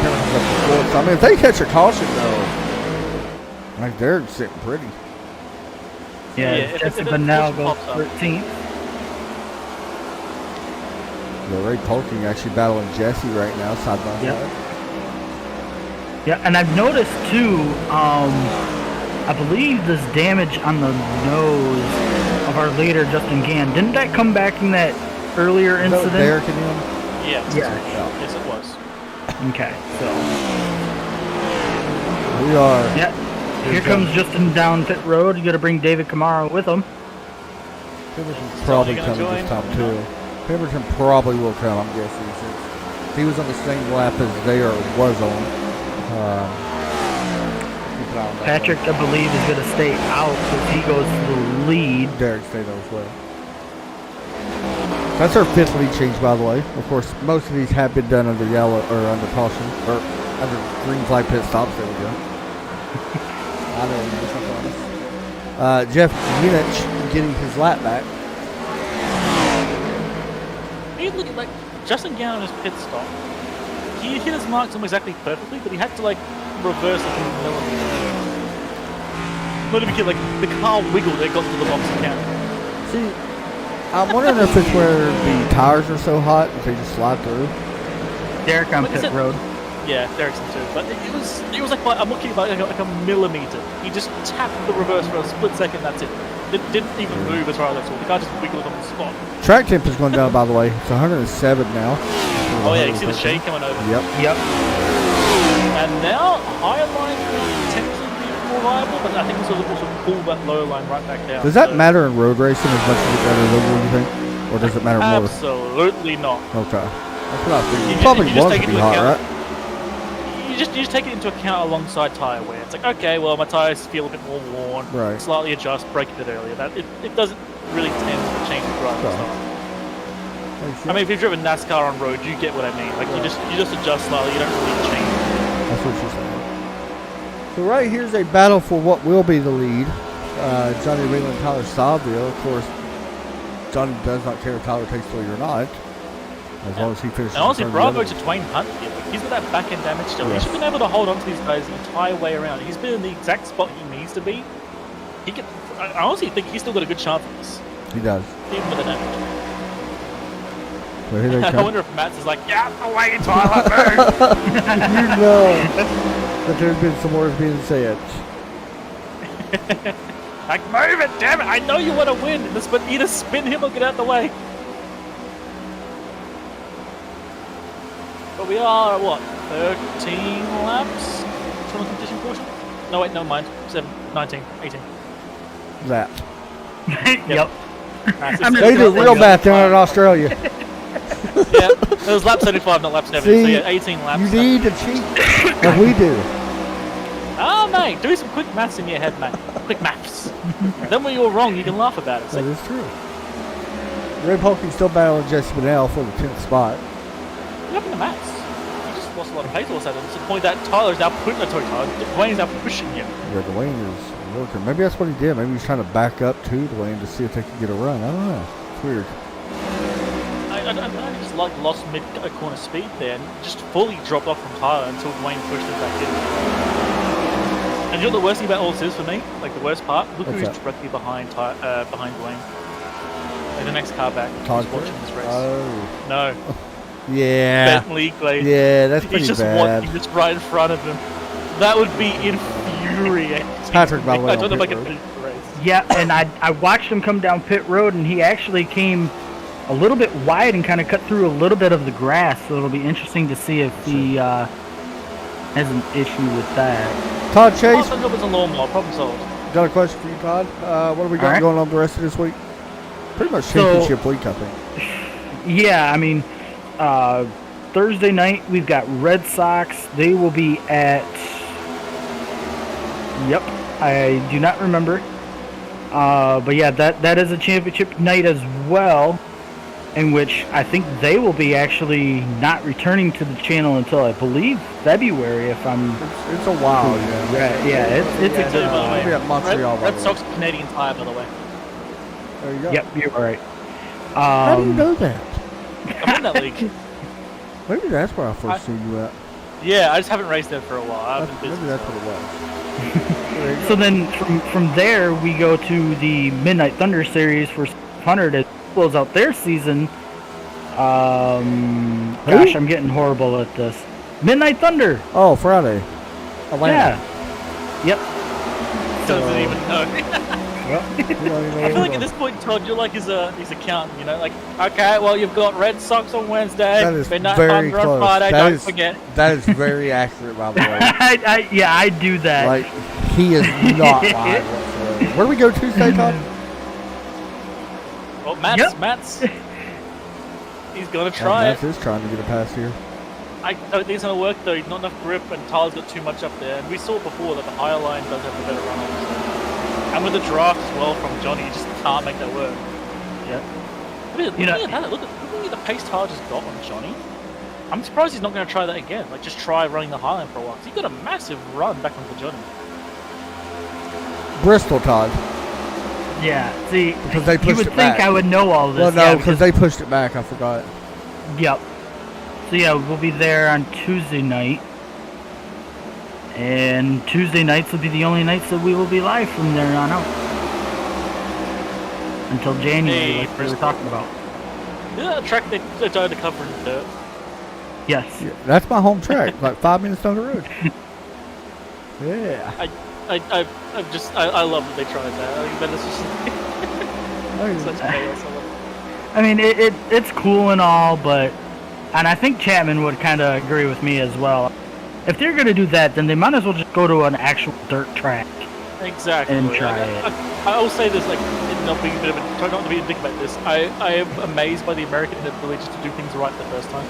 Pemberton's up to 4th. So, I mean, if they catch a caution, though, like they're sitting pretty. Yeah, if Jesse it Benal goes pops up. 13th. Yeah, Ray Polking actually battling Jesse right now, side by Yep. side. Yeah, and I've noticed too, I believe this damage on the nose of our leader, Justin Gann, didn't that come back in that earlier Is that incident? Derek and him? Yes. Yeah. Yes, it was. Okay, so. We are. Yeah. Here comes Justin down pit road. You got to bring David Kamara with him. Pemberton's probably gonna coming join? this time too. Pemberton probably will come, I'm guessing, since he was on the same lap as they was on. Keep an eye on that Patrick, I believe, is going to stay out because he goes to the lead. one. Derek stayed on as well. That's our 5th lead change, by the way. Of course, most of these have been done under yellow or under caution or under green flag pit stops. There we go. I know. Jeff Unich getting his lap back. He look at Justin Gann on his pit stop. He hit his marks almost exactly perfectly, but he had to reverse like a millimeter. Not even like the car wiggled. It got to the box again. See, I'm wondering if it's where the tires are so hot that they just slide through. Derek on What is pit it? road. Yeah, Derrickson too. But it was like I'm looking like a millimeter. He just tapped the reverse for a split second. That's it. It didn't even move as far as I saw. The car just wiggled on the spot. Track temp is going down, by the way. It's 107 now. Oh yeah, you see the shade coming over. Yep. Yep. And now higher line could potentially be more viable, but I think this will also pull that low line right back down. Does that So- matter in road racing as much as it does in road, do you think? Or does it matter more? Absolutely not. Okay. That's what I think. You It probably just wants take to be into hot, account- right? You just take it into account alongside tire wear. It's like, okay, well my tires feel a bit more worn. Right. Slightly adjust, brake a bit earlier. That it doesn't really tend to change the driving Okay. style. I mean, if you've driven NASCAR on road, you get what I mean. Like you just adjust slightly. You don't really change. That's what she's saying. So right here's a battle for what will be the lead. Johnny Ringo and Tyler Savio. Of course, Johnny does not care if Tyler takes the lead or not. As long as he finishes. And honestly, in bravo front to of the Dwayne Hunt here. Like, he's got that back end damage still. Yes. He's been able to hold on to these guys the entire way around. He's been in the exact spot he needs to be. He can. I honestly think he's still got a good chance at this, others. He does. even with the damage. So here they I come. wonder if Matt's is like, yeah, away, Tyler, move. You know that there's been some words being said. Like, move it, damn it! I know you want to win, but either spin him or get out the way. But we are at what, 13 laps from the competition portion? No, wait, no mind. 19, 18. That. Yep. Massive. They do real math down in Australia. Yeah, it was lap 75, not lap 70. So See, yeah, 18 laps. You need to cheat like we do. Oh, mate, do some quick maths in your head, mate. Quick maths. Then when you're wrong, you can laugh about it. That So, is true. Ray Polking's still battling Jesse Bennell for the 10th spot. What happened to Max? He just lost a lot of pace all of a sudden. To the point that Tyler's now putting Dwayne's now pushing him. Yeah, Dwayne is working. Maybe that's what he did. Maybe he's trying to back up to Dwayne to see if they can get a run. I don't know. It's weird. I just lost mid-corner speed there and just fully dropped off from Tyler until Dwayne pushed him back in. And you know what the worst thing about all this is for me? Like the worst part? Look What's who's that? directly behind Dwayne. Like the next car back. Todd Who's watching this race. Oh. No. Yeah. Bentley Glaze. Yeah, that's pretty He's just bad. walking just right in front of him. That would be infuriating. Patrick, by the way, I don't know on if I pit can road. finish the race. Yeah, and I watched him come down pit road, and he actually came a little bit wide and kind of cut through a little bit of the grass. So it'll be interesting to see if he has an issue with that. Todd Oh, Chase, I thought it was a lawnmower. Problem solved. got a question for you, Todd. What have we got All right. going on the rest of this week? Pretty much So- championship week, I think. Yeah, I mean, Thursday night we've got Red Sox. They will be at. Yep, I do not remember. But yeah, that is a championship night as well, in which I think they will be actually not returning to the channel until I believe February. If I'm It's a while, yeah. right, yeah, it's Yeah, a Tell you, by the way, Maybe at Montreal, by Red the way. Sox Canadian Tire, by the way. There you go. Yep, you're right. How do you know that? I'm in that league. Maybe that's where I first seen you at. Yeah, I just haven't raced there for a while. I've been busy. Maybe that's what it was. There you So go. then from there we go to the Midnight Thunder series for 100 to close out their season. Gosh, I'm getting horrible at this. Midnight Thunder. Oh, Friday. Atlanta. Yeah. Yep. Doesn't even know. You don't even know I feel like what at this point, Todd, you're like his accountant, you know? Like, okay, well, you've got Red Sox on Wednesday, That is Midnight very Thunder on close. Friday, That don't is- forget. That is very accurate, by the way. I do that. Like, he is not lying whatsoever. Where do we go Tuesday, Todd? Well, Matt's, he's going to try Matt it. is trying to get a pass here. I don't think it's going to work, though. Not enough grip, and Tyler's got too much up there. And we saw before that the higher line does have a better run on it. And with the draft as well from Johnny, you just can't make that work. Yeah. Look You know- at that. Look at the pace Tyler just got on Johnny. I'm surprised he's not going to try that again. Like, just try running the high line for a while. 'Cause he got a massive run back onto Johnny. Bristol, Todd. Yeah. See, Because they you pushed would it think back. I would know all this. Well, no, yeah, because they pushed it back. I forgot. Yep. So yeah, we'll be there on Tuesday night. And Tuesday nights will be the only nights that we will be live from there on out. Until January, Hey, like we were Bristol. talking about. Is that a track they tried to cover in dirt? Yes. Yeah, that's my home track. Like 5 minutes down the road. Yeah. I love that they tried that. I think that is just such chaos. I love it. I mean, it's cool and all, but... And I think Chapman would kind of agree with me as well. If they're going to do that, then they might as well just go to an actual dirt track. Exactly. And try Like, it. I will say this, like, not being a bit of a, try not to be a dick about this. I am amazed by the American ability just to do things right the first time.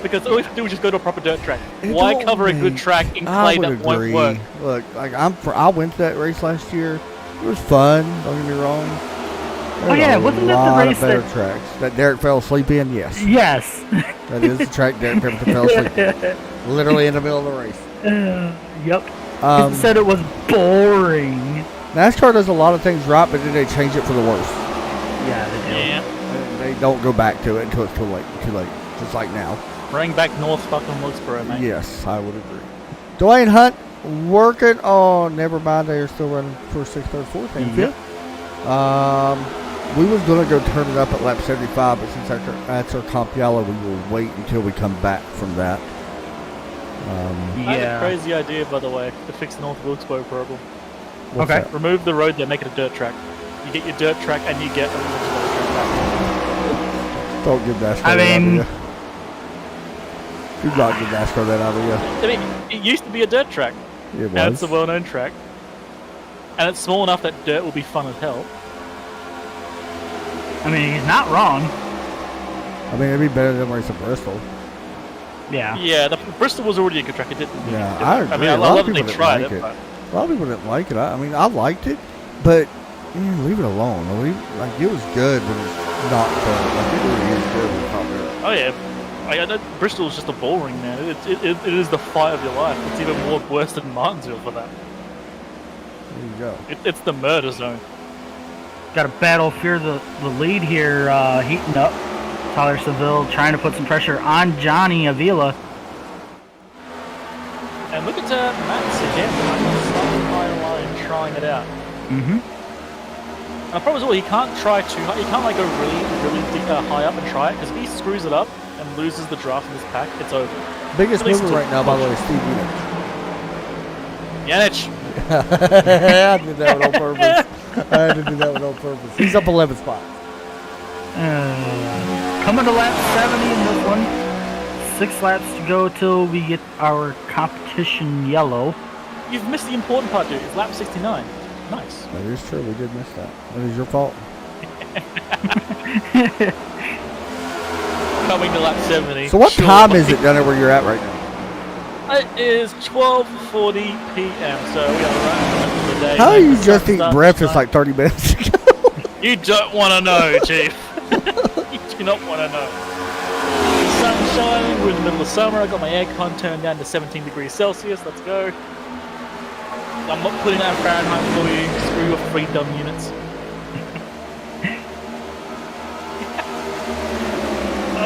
Because all you have to do is just go to a proper dirt track. It Why don't cover a good make- track in I clay would that won't agree. work? Look, like I went to that race last year. It was fun. Don't get me wrong. There's yeah, a wasn't that the lot race of better that- tracks that Derek fell asleep in? Yes, Yes. that is the track Derek fell asleep in. Literally in the middle of the race. Yep. Um, It said it was boring. NASCAR does a lot of things right, but then they change it for the worse. Yeah, they do. Yeah. And they don't go back to it until it's too late. Too late. Just like now. Bring back North fucking Wilkesboro, mate. Yes, I would agree. Dwayne Hunt working on. Never mind, they are still running for 6th, 3rd, 4th, and 5th. We was gonna go turn it up at lap 75, but since that's our Compiala, we will wait until we come back from that. I have a Yeah. crazy idea, by the way, to fix the North Wilkesboro problem. What's Okay. that? Remove the road there, make it a dirt track. You get your dirt track and you get a Wilkesboro track back. Don't give NASCAR I that mean- idea. Do not give NASCAR that idea. I mean, it used to be a dirt track, It and it's was. a well-known track. And it's small enough that dirt will be fun as hell. I mean, he's not wrong. I mean, it'd be better than racing Bristol. Yeah. Yeah, the Bristol was already a good track. It didn't. Yeah, it I didn't- agree. I A lot of love that they people didn't tried like it. it. But A lot of people didn't like it. I mean, I liked it, but leave it alone. Like, it was good, but not good. Like, it really is good. It's not good. Oh yeah, I know Bristol is just a ball ring, man. It is the fight of your life. It's even more worse than Martinsville for that. There you go. It's the murder zone. Got to battle fear the lead here, heating up. Tyler Seville trying to put some pressure on Johnny Avila. And look at Matt's again, slightly higher line, trying it out. Mm-hmm. And the problem is, well, he can't try too high. He can't like go really deep, high up and try it, because if he screws it up and loses the draft in his pack, it's over. Biggest mover right now, by the way, is Steve Yanich. I did that one on purpose. I had to do that one on purpose. He's up 11 spots. Coming to lap 70 in this one. 6 laps to go till we get our competition yellow. You've missed the important part, dude. It's lap 69. Nice. That is true. We did miss that. That is your fault. Coming to lap 70. So what time is it down there where you're at right now? It is 12:40 p.m. So we are right at the end of the day. How you The just sun eat starts breakfast to like 30 minutes ago? shine. You don't want to know, Chief. You do not want to know. The sun's shining. We're in the middle of summer. I got my aircon turned down to 17 degrees Celsius. Let's go. I'm not putting that in Fahrenheit for you. Screw your free dumb units.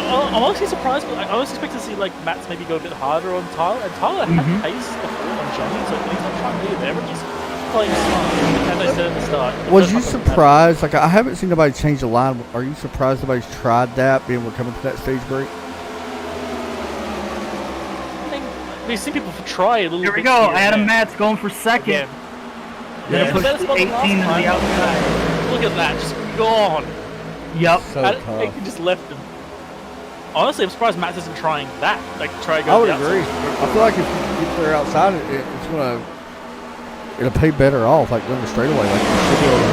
I'm honestly surprised, but I was expecting to see like Matt's maybe go a bit harder on Tyler, and Tyler had pace before on Johnny, so anytime trying to do there, but he's playing smart, as I said at the start. Was you surprised? Like, I haven't seen nobody change the line. Are you surprised nobody's tried that, being we're coming to that stage break? I mean, we've seen people try a little bit. Here we go. Adam Matt's going for second. Yeah. Gonna push That's the what 18 to the last time. outside. Look at that, just gone. Yep. So tough. He just left him. Honestly, I'm surprised Matt isn't trying that. Like, try to go I would to the agree. outside. I feel like if you get there outside, it'll pay better off, like going the straightaway. Like, you should be able to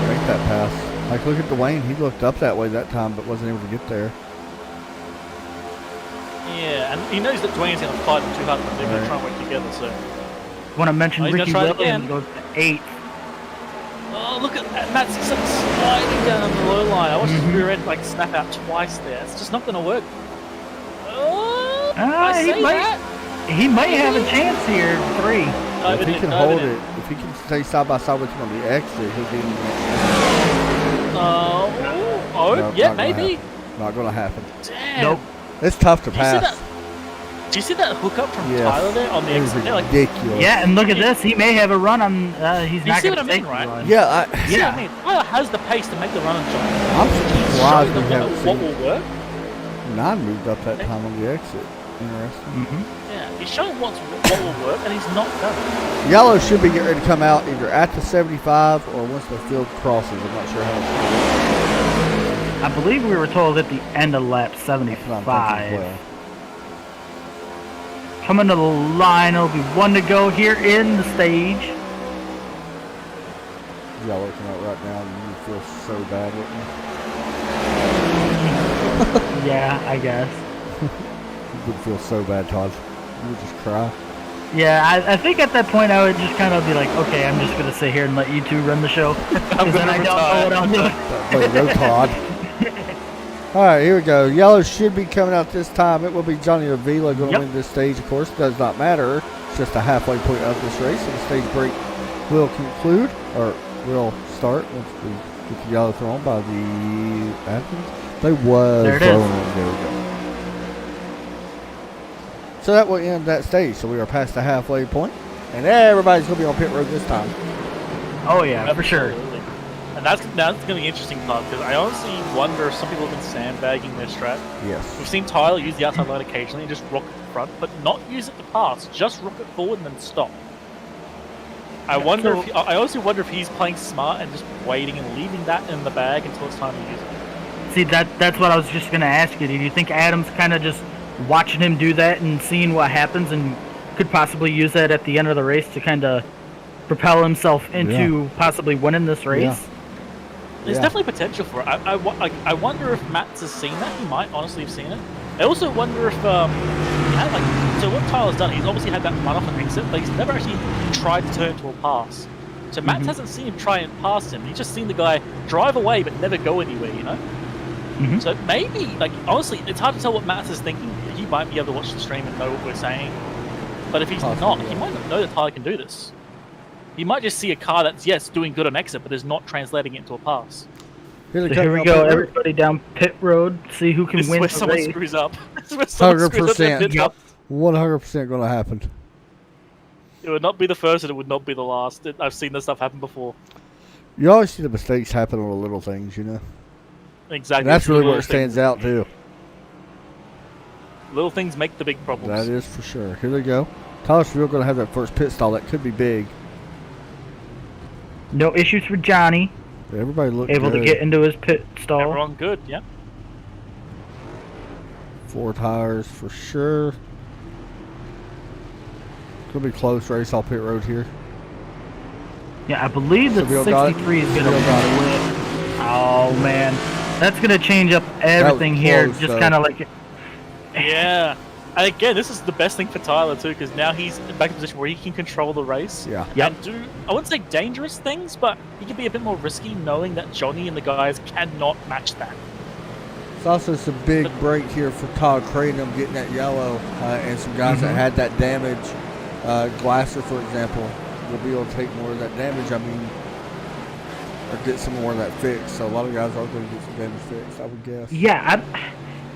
make that pass. Like, look at Dwayne. He looked up that way that time, but wasn't able to get there. Yeah, and he knows that Dwayne's going to fight him too hard, but they're going to try and work together, so... Want to mention he's gonna Ricky try it Williams again. goes to 8th. Oh, look at that. Matt's sliding down on the low line. I watched his rear end, like, snap out twice there. It's just not going to work. Oh, He might have a chance here. 3. If he can hold it, if he can stay side by side with him on the exit, he'll be in the next. Nope, yeah, maybe. Not going to happen. Damn. Nope. It's tough to pass. Do you see that hookup from Yes. Tyler there on the It was exit? Like, ridiculous. Yeah, and look at this. He may have a run on. He's You not see going to what I mean, take right? the run. Yeah, see what I mean? Tyler has the pace to make the run on John. I'm surprised we Show them haven't what seen will work. 9 moved up that time on the exit. Interesting. Yeah, he's showing what will work, and he's not done it. Yellow should be getting ready to come out either at the 75 or once the field crosses. I'm not sure how. I believe we were told at the end of lap That's what I'm thinking as 75. well. Coming to the line, it'll be 1 to go here in the stage. Y'all looking at right now, and you feel so bad, wouldn't Yeah, I guess. you? You would feel so bad, Todd. You would just cry. Yeah, I think at that point I would just kind of be like, okay, I'm just going to sit here and let you two run the show. Because then I don't know what I'm doing. Way to go, Todd. All right, here we go. Yellow should be coming out this time. It will be Johnny Avila going to win this stage. Of course, it does not matter. It's just a halfway point of this race. And the stage break will conclude, or will start once we get the yellow thrown by the Athens. They was There it thrown. is. There we go. So that will end that stage. So we are past the halfway point, and everybody's going to be on pit road this time. Oh, yeah, for sure. Absolutely. And that's going to be an interesting part, because I honestly wonder if some people have been sandbagging their strat. Yes. We've seen Tyler use the outside line occasionally and just rocket the front, but not use it to pass. Just rocket forward and then stop. I honestly wonder if he's playing smart and just waiting and leaving that in the bag until it's time to use it. See, that's what I was just going to ask you. Do you think Adam's kind of just watching him do that and seeing what happens and could possibly use that at the end of the race to kind of propel himself into possibly winning this race? Yeah. There's definitely potential for it. I wonder if Matt's has seen that. He might honestly have seen it. I also wonder if so what Tyler's done, he's obviously had that run off and exit, but he's never actually tried to turn to a pass. So Matt hasn't seen him try and pass him. He's just seen the guy drive away but never go anywhere, you know? So maybe, like, honestly, it's hard to tell what Matt is thinking. He might be able to watch the stream and know what we're saying. But if he's not, he might not know that Tyler can do this. He might just see a car that's, yes, doing good on exit, but is not translating it into a pass. So here we go, everybody down pit road. See who can This is win where the someone race. screws up. This is where someone screws up their 100%. pit stop. 100% going to happen. It would not be the first, and it would not be the last. I've seen this stuff happen before. You always see the mistakes happen on the little things, you know. Exactly. And that's really where it Little stands out too. Little things make the big problems. That is for sure. Here they go. Tyler Seville going to have that first pit stall. That could be big. No issues for Johnny. Everybody looked Able good. to get into his pit stall. Everyone good, yeah. 4 tires for sure. Could be close race off pit road here. Yeah, I believe that Seville got it. 63 is going to Seville got it. win. Oh, man. That's going to change up everything here. close, Just though. kind of like... Yeah. And again, this is the best thing for Tyler, too, because now he's back in a position where he can control the race. Yeah. Yep. And do, I wouldn't say dangerous things, but he can be a bit more risky knowing that Johnny and the guys cannot match that. It's also some big break here for Todd Cranham getting that yellow and some guys that had that damage. Glasser, for example, will be able to take more of that damage. I mean, or get some more of that fixed. So a lot of guys are going to get some damage fixed, I would guess. Yeah,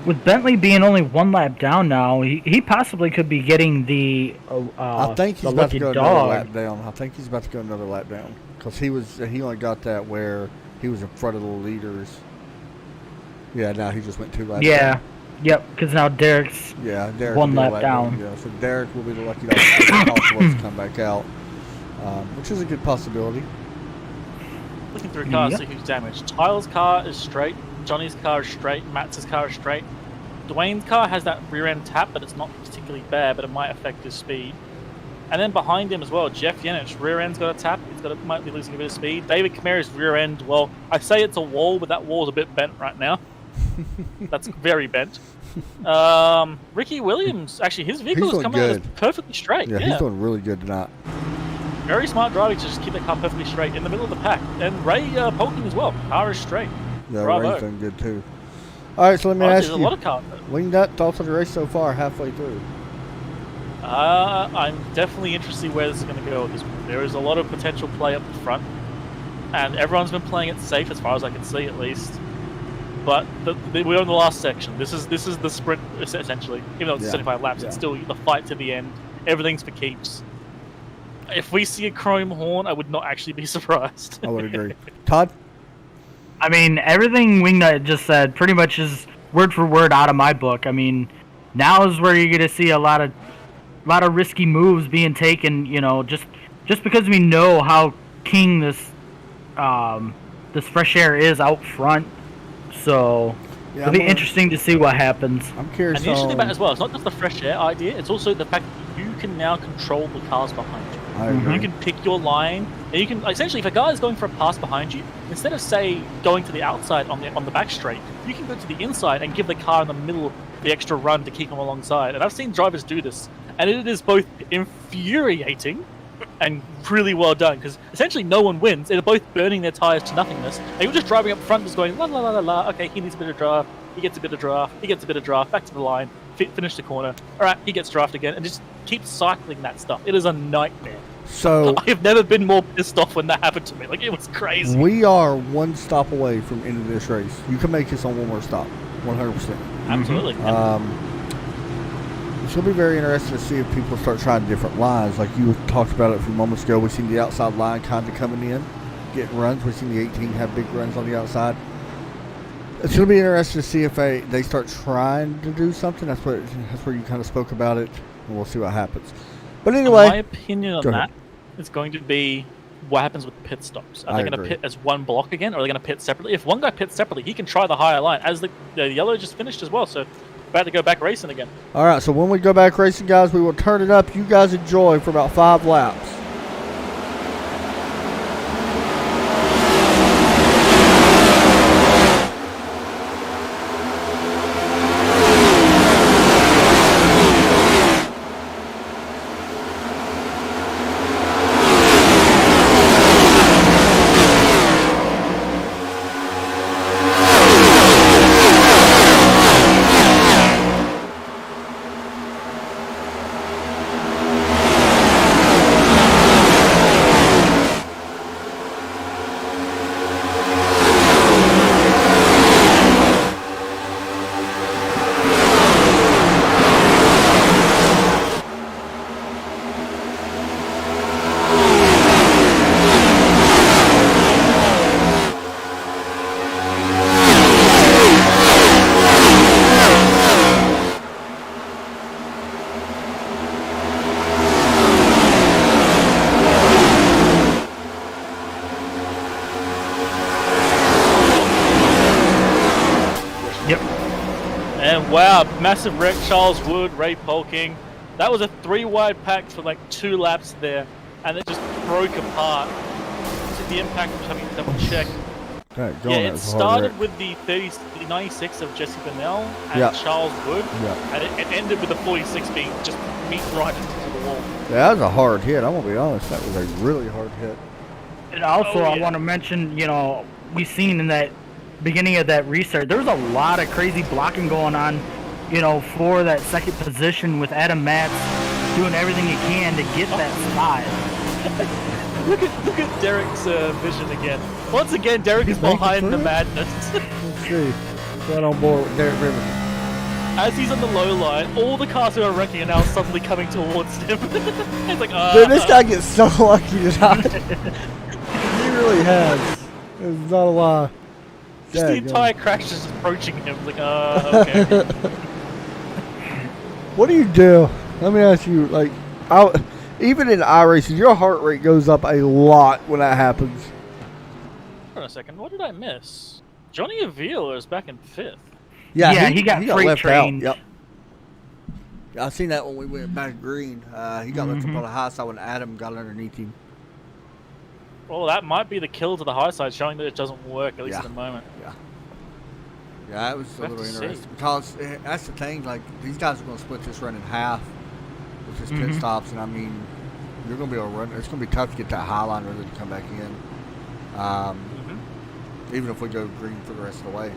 with Bentley being only 1 lap down now, he possibly could be getting the I think he's the about to lucky go dog. another lap down. I think he's about to go another lap down because he only got that where he was in front of the leaders. Yeah, now he just went 2 laps. Yeah, down. yep. Because now Derek's Derek 1 will be a lap down. Yeah, so Derek will be the lucky dog to come back out, which is a good possibility. Looking through cars, see who's damaged. Tyler's car is straight. Johnny's car is straight. Matt's car is straight. Dwayne's car has that rear end tap, but it's not particularly bad, but it might affect his speed. And then behind him as well, Jeff Yenich, rear end's got a tap. Might be losing a bit of speed. David Kamara's rear end, well, I say it's a wall, but that wall's a bit bent right now. That's very bent. Ricky Williams, actually, his vehicle is coming out perfectly straight. Yeah, he's doing really good tonight. Very smart driving to just keep that car perfectly straight in the middle of the pack. And Ray Polking as well. Car is straight. Yeah, Bravo. Ray's doing good too. All right, so let me ask There's you. a lot of cars. Wingnut, thoughts on the race so far, halfway through? I'm definitely interested where this is going to go at this point. There is a lot of potential play up the front, and everyone's been playing it safe as far as I can see, at least. But we're on the last section. This is the sprint essentially. Even though it's 75 laps, it's still the fight to the end. Everything's for keeps. If we see a chrome horn, I would not actually be surprised. I would agree. Todd? I mean, everything Wingnut just said pretty much is word for word out of my book. I mean, now is where you're going to see a lot of risky moves being taken. You know, just because we know how king this fresh air is out front. So it'll be interesting to see what happens. I'm curious. And the interesting thing about it as well, it's not just the fresh air idea, it's also the fact that you can now control the cars behind you. I agree. You can pick your line, and you can essentially, if a guy is going for a pass behind you, instead of say going to the outside on the back straight, you can go to the inside and give the car in the middle the extra run to keep him alongside. And I've seen drivers do this, and it is both infuriating and really well done, because essentially no one wins. They're both burning their tires to nothingness, and you're just driving up front, just going la la la la la. Okay, he needs a bit of draft. He gets a bit of draft. He gets a bit of draft. Back to the line. Finish the corner. All right, he gets draft again, and just keep cycling that stuff. It is a nightmare. So I have never been more pissed off when that happened to me. Like, it was crazy. we are 1 stop away from ending this race. You can make this on 1 more stop, 100%. Absolutely. It's going to be very interesting to see if people start trying different lines. Like you talked about it a few moments ago, we've seen the outside line kind of coming in, getting runs. We've seen the 18 have big runs on the outside. It's going to be interesting to see if they start trying to do something. That's where you kind of spoke about it, and we'll see what happens. But anyway, my opinion on that is going to be what happens with pit stops. Are they going to pit as one block again, or are they going to pit separately? If one guy pits separately, he can try the higher line, as the yellow just finished as well. So about to go back racing again. All right, so when we go back racing, guys, we will turn it up. You guys enjoy for about 5 laps. And wow, massive wreck, Charles Wood, Ray Polking. That was a 3-wide pack for like 2 laps there, and it just broke apart. This is the impact I'm having to double check. Okay, Yeah, it started with the 96 of Jesse Burnell and Charles Wood, and it ended with the 46 being just meat right into the wall. Yeah, that was a hard hit. I'm gonna be honest, that was a really hard hit. And also, I want to mention, you know, we seen in that beginning of that restart, there was a lot of crazy blocking going on, you know, for that second position with Adam Matz doing everything he can to get that spot. Look at Derek's vision again. Once again, Derek is behind the madness. Let's see. Right on board with Derek Rivers. As he's on the low line, all the cars who are wrecking are now suddenly coming towards him. It's like, Dude, this guy gets so lucky tonight. He really has. It's not a lie. Just the entire crash is just approaching him. Like, okay. What do you do? Let me ask you, like, even in iRacing, your heart rate goes up a lot when that happens. Hold on a second, what did I miss? Johnny Avila is back in 5th. Yeah, he got freight left trained. out. Yep. I seen that when we went back green. He got left up on the high side when Adam got underneath him. Well, that might be the kill to the high side, showing that it doesn't work, at least at the moment. Yeah. Yeah, it was a little interesting. Because that's the thing, like, these guys are going to split this run in half with his pit stops, and I mean, you're going to be able to run. It's going to be tough to get that high line really to come back in. Even if we go green for the rest of the way.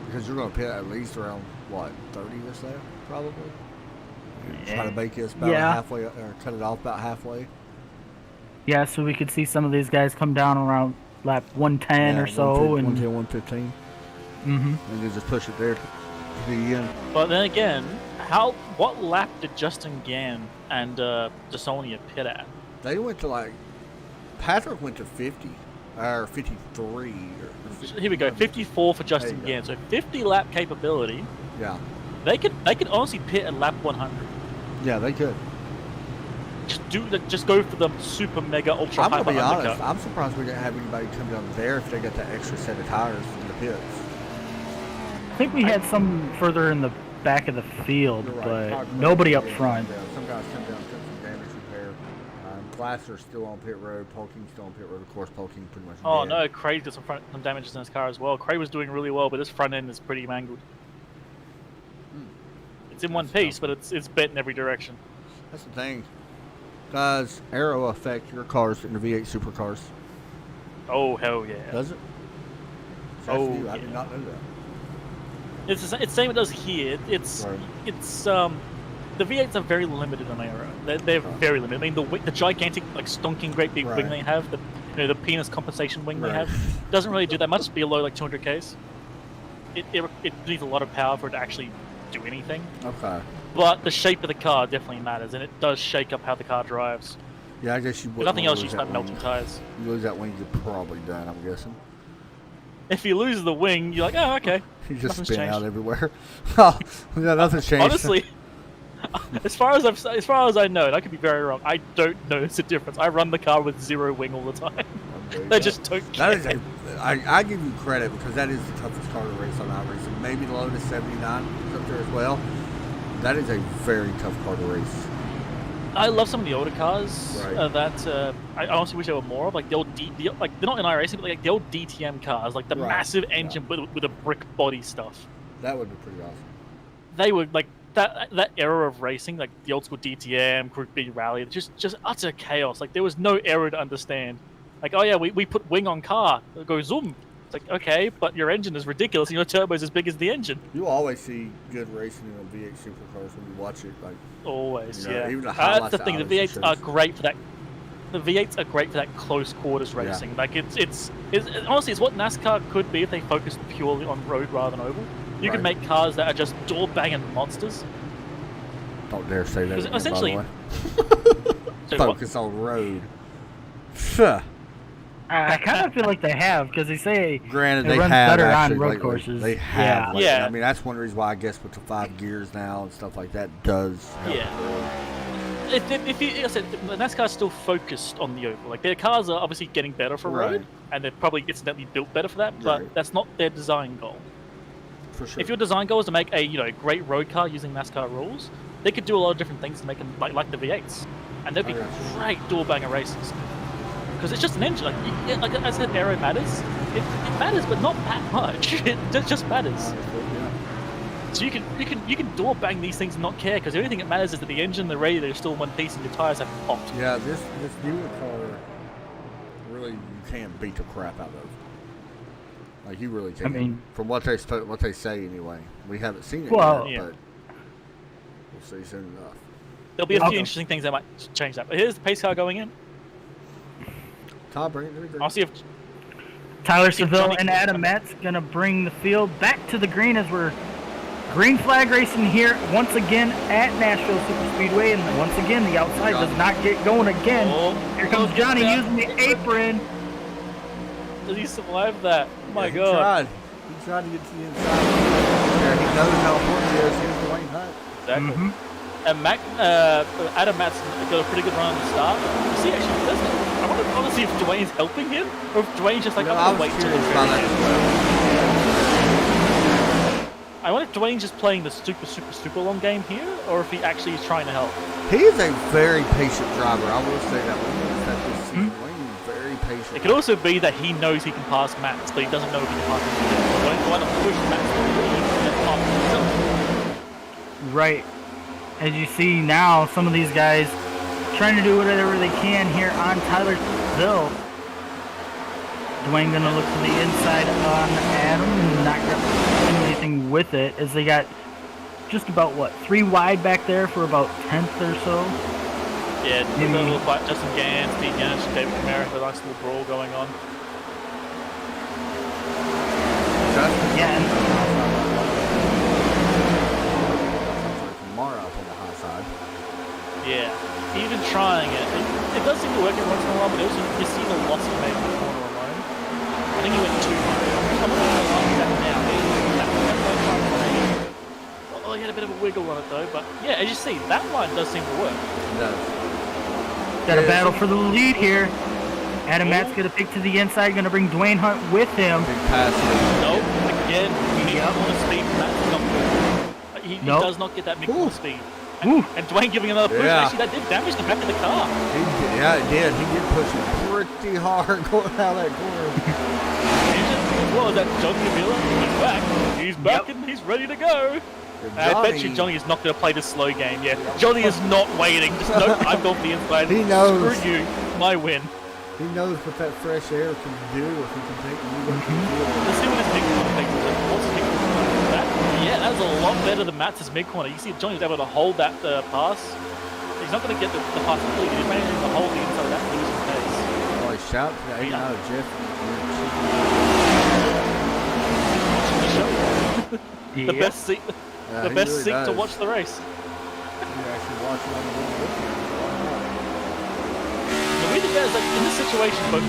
Because you're going to pit at least around, what, 30 or so, probably? Try to make this about halfway, or cut it off about halfway. Yeah, so we could see some of these guys come down around lap 110 or so. 110, 115. And then just push it there to the end. But then again, what lap did Justin Gann and Desaulnier pit at? They went to like, Patrick went to 50 or 53. Here we go, 54 for Justin Gann. So 50 lap capability. Yeah. They could honestly pit at lap 100. Yeah, they could. Just go for the super mega ultra I'm hyper gonna be undercut. honest. I'm surprised we didn't have anybody come down there if they got that extra set of tires in the pits. I think we had some further in the back of the field, but nobody up front. Yeah, some guys come down for some damage repair. Glasser's still on pit road. Polking's still on pit road. Of course, Polking pretty much dead. No, Craig did some damages in his car as well. Craig was doing really well, but his front end is pretty mangled. It's in one piece, but it's bent in every direction. That's the thing. Does aero affect your cars in the V8 supercars? Oh, hell yeah. Does it? I did not know that. It's the same it does here. It's the V8s are very limited on aero. They're very limited. I mean, the gigantic, like, stonking great big wing they have, the penis compensation wing they have, doesn't really do that much below like 200 k's. It needs a lot of power for it to actually do anything. Okay. But the shape of the car definitely matters, and it does shake up how the car drives. Yeah, I guess you would. If nothing else, you start melting tires. You lose that wing, you're probably done, I'm guessing. If you lose the wing, you're like, oh, okay. You just spin out everywhere. Oh, yeah, nothing's changed. Honestly, as far as I know, and I could be very wrong, I don't notice a difference. I run the car with 0 wing all the time. They just don't care. I give you credit because that is the toughest car to race on iRacing. Maybe the Lotus 79 is up there as well. That is a very tough car to race. I love some of the older cars that I honestly wish there were more of. Like the old they're not in iRacing, but like the old DTM cars, like the massive engine with a brick body stuff. That would be pretty awesome. They would like that era of racing, like the old school DTM, Group B Rally, just utter chaos. Like there was no era to understand. Like, oh yeah, we put wing on car, it'll go zoom. It's like, okay, but your engine is ridiculous and your turbo's as big as the engine. You always see good racing in V8 supercars when you watch it. Like always, you know, yeah. Even That's the thing. The V8s are great for that. The V8s are great for that close quarters racing. Like it's honestly it's what NASCAR could be if they focused purely on road rather than oval. You can make cars that are just door banging monsters. Don't dare say that. Essentially, by the way. Focus on road. I kind of feel like they have because they say granted it they runs have better actually, on road like, courses. They have, yeah. I mean that's one reason why I guess with the 5 gears now and stuff like that does help. Yeah. If you, I said, NASCAR's still focused on the oval. Like their cars are obviously getting better for road, and they're probably incidentally built better for that. But that's not their design goal. For sure. If your design goal is to make a great road car using NASCAR rules, they could do a lot of different things to make them like the V8s, and they'd be great dual banger races. Because it's just an engine. Like I said, aero matters. It matters, but not that much. It just matters. So you can door bang these things and not care, because the only thing that matters is that the engine, the radiator is still in one piece, and the tires have popped. Yeah, this newer car, really, you can't beat the crap out of. Like, you really can't. I mean, from what they say anyway. We haven't seen it Well, yet, but we'll see soon enough. There'll be a few interesting things that might change that. But here's the pace car going in. Tom, bring it to the green. I'll see if Tyler Seville Johnny and can- Adam Metz gonna bring the field back to the green as we're green flag racing here once again at Nashville Super Speedway, and once again the outside does not get going again. Oh, Here comes Johnny using the apron. Does he survive that? Oh my He god. tried to get to the inside. Yeah, he knows how important it is. Here's Dwayne Hunt. Exactly. And Adam Matt's got a pretty good run on the start. You see, actually, I want to see if Dwayne's helping him, or if Dwayne's just like, No, I'm I going to was wait till curious the about very that end. as well. I wonder if Dwayne's just playing the super long game here, or if he actually is trying to help. He is a very patient driver. I will say that. Dwayne is very patient. It could also be that he knows he can pass Matt's, but he doesn't know if he can pass him. Why not push Matt's and pass himself? Right. As you see now, some of these guys trying to do whatever they can here on Tyler Seville. Dwayne gonna look to the inside on Adam and not gonna do anything with it, as they got just about 3 wide back there for about 10th or so. Yeah, it's a little fight. Justin Gans, Pete Ganis, David Camara, a nice little brawl going on. Yeah, and Mara up on the high side. Yeah, even trying it. It does seem to work every once in a while, but also you see the loss he made in the corner alone. I think he went too high. I'm not going to argue that now. Oh, he had a bit of a wiggle on it though, but yeah, as you see, that line does seem to work. It does. got a battle for the lead here. Adam Matt's gonna pick to the inside, gonna bring Dwayne Hunt with him. Big pass. Nope, again, he needs more speed. That's not good. He does not get that mid-corner speed. Ooh. And Dwayne giving another push, Yeah. actually that did damage the back of the car. Yeah, it did. He did push it pretty hard going out that corner. Well, is that Johnny Avila? He's back. He's back and he's ready to go. I bet you Johnny is not going to play the slow game. Yeah, Johnny is not waiting. Just nope, I'm going for the inside. He knows. Screw you, my win. He knows what that fresh air can do if he can take you what he Let's see what his mid corner takes. What's his mid corner? Yeah, that's a lot better than Matt's mid corner. You see, Johnny's able to hold that pass. He's not going to get the pass completely. He's managing to hold the inside of that and lose his pace. Oh, he shout to that. Yeah. No, Jeff. The best seat. Yeah, The he best really seat to does. watch the race. You actually watch it on the little book here. The weird thing is, like, in this situation, both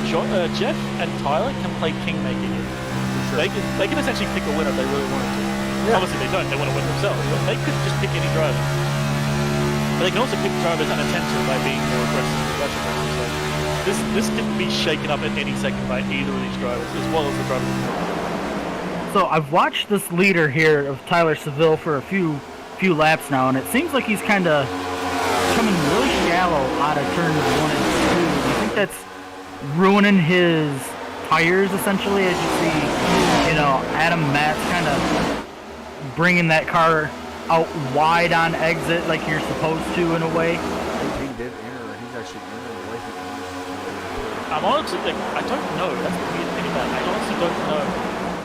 Jeff and Tyler can play kingmaker here. Sure. They can essentially pick a winner if they really wanted to. Yeah. Obviously they don't, they want to win themselves, but they could just pick any driver. But they can also pick drivers unintentionally by being more aggressive and less aggressive. So this could be shaken up at any second by either of these drivers, as well as the drivers. So I've watched this leader here of Tyler Seville for a few laps now, and it seems like he's kind of coming really shallow out of turns 1 and 2. Do you think that's ruining his tires essentially? As you see, Adam Matt's kind of bringing that car out wide on exit like you're supposed to in a way. I think he did enter. He's actually entered the way he wants. I'm honestly, I don't know. That's the weird thing about it. I honestly don't know.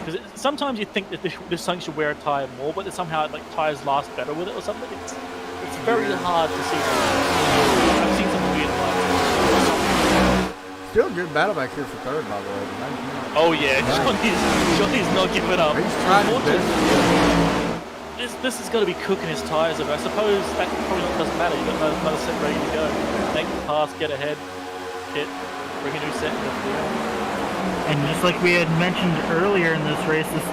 Because sometimes you think that this something should wear a tire more, but somehow tires last better with it or something. It's very hard to see. I've seen some weird lines. Still a good battle back here for third, by the way. Oh yeah, Johnny's not giving up. He's trying his best. This is going to be cooking his tires up. I suppose that probably doesn't matter. You've got another set ready to go. Make the pass, get ahead, hit, bring a new set. And just like we had mentioned earlier in this race, this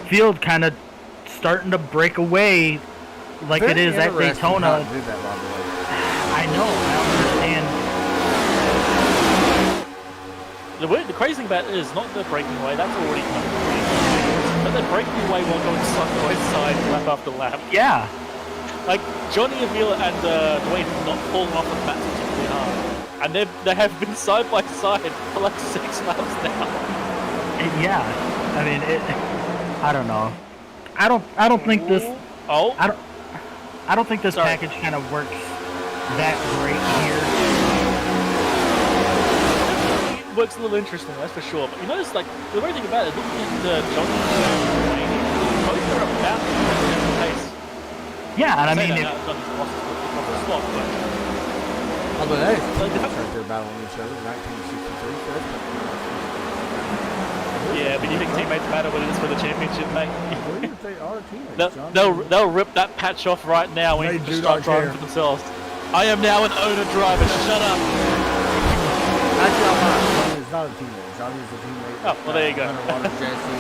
field kind of starting to break away like it is at Daytona. Did that, by the way. I know, I don't understand. The crazy thing about it is not the breaking away. That's already kind of but the breaking away while going side by side, lap after lap. Yeah. Like, Johnny Avila and Dwayne have not fallen off the mats particularly hard. And they have been side by side for like 6 laps now. Yeah. I mean, I don't know. I don't think this. Oh. I don't think this package kind of works that great here. It works a little interesting, that's for sure. But you notice, like, the very thing about it, looking at Johnny and Dwayne, both are about the pace. Yeah, and I mean, Johnny's lost the spot, but Although that is right there battling each other, 1963 first. yeah, but you think teammates matter when it's for the championship, mate? I believe they are teammates. John. They'll rip that patch off right now when They you do just start not driving care. for themselves. I am now an owner driver. Shut up. Actually, I'm not. Johnny is not a teammate. Johnny is a teammate. Oh, well, there you go. Hunter Jesse.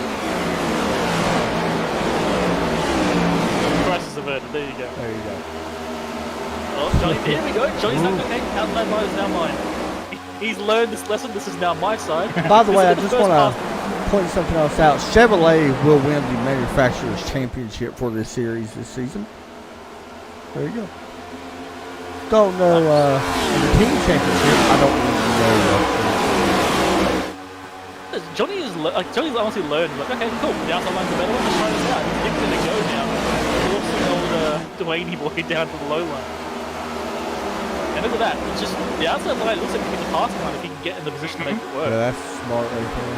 Crisis averted. There you go. There you go. Oh, Johnny, here we go. Johnny's not okay. Outside line is now mine. He's learned this lesson. This is now my side. By the way, I This is just the want first to point something else out. Chevrolet will win the Manufacturers Championship for this series this season. There you go. Don't know in the team championship. I don't really know. Johnny's honestly learned. Like, okay, cool. The outside line's a better one. Let's try this out. He's giving it a go now. Forcing old Dwayne boy down to the low line. And look at that. It's just the outside line looks like he can pass line if he can get in the position to make it work. Yeah, that's smart right there.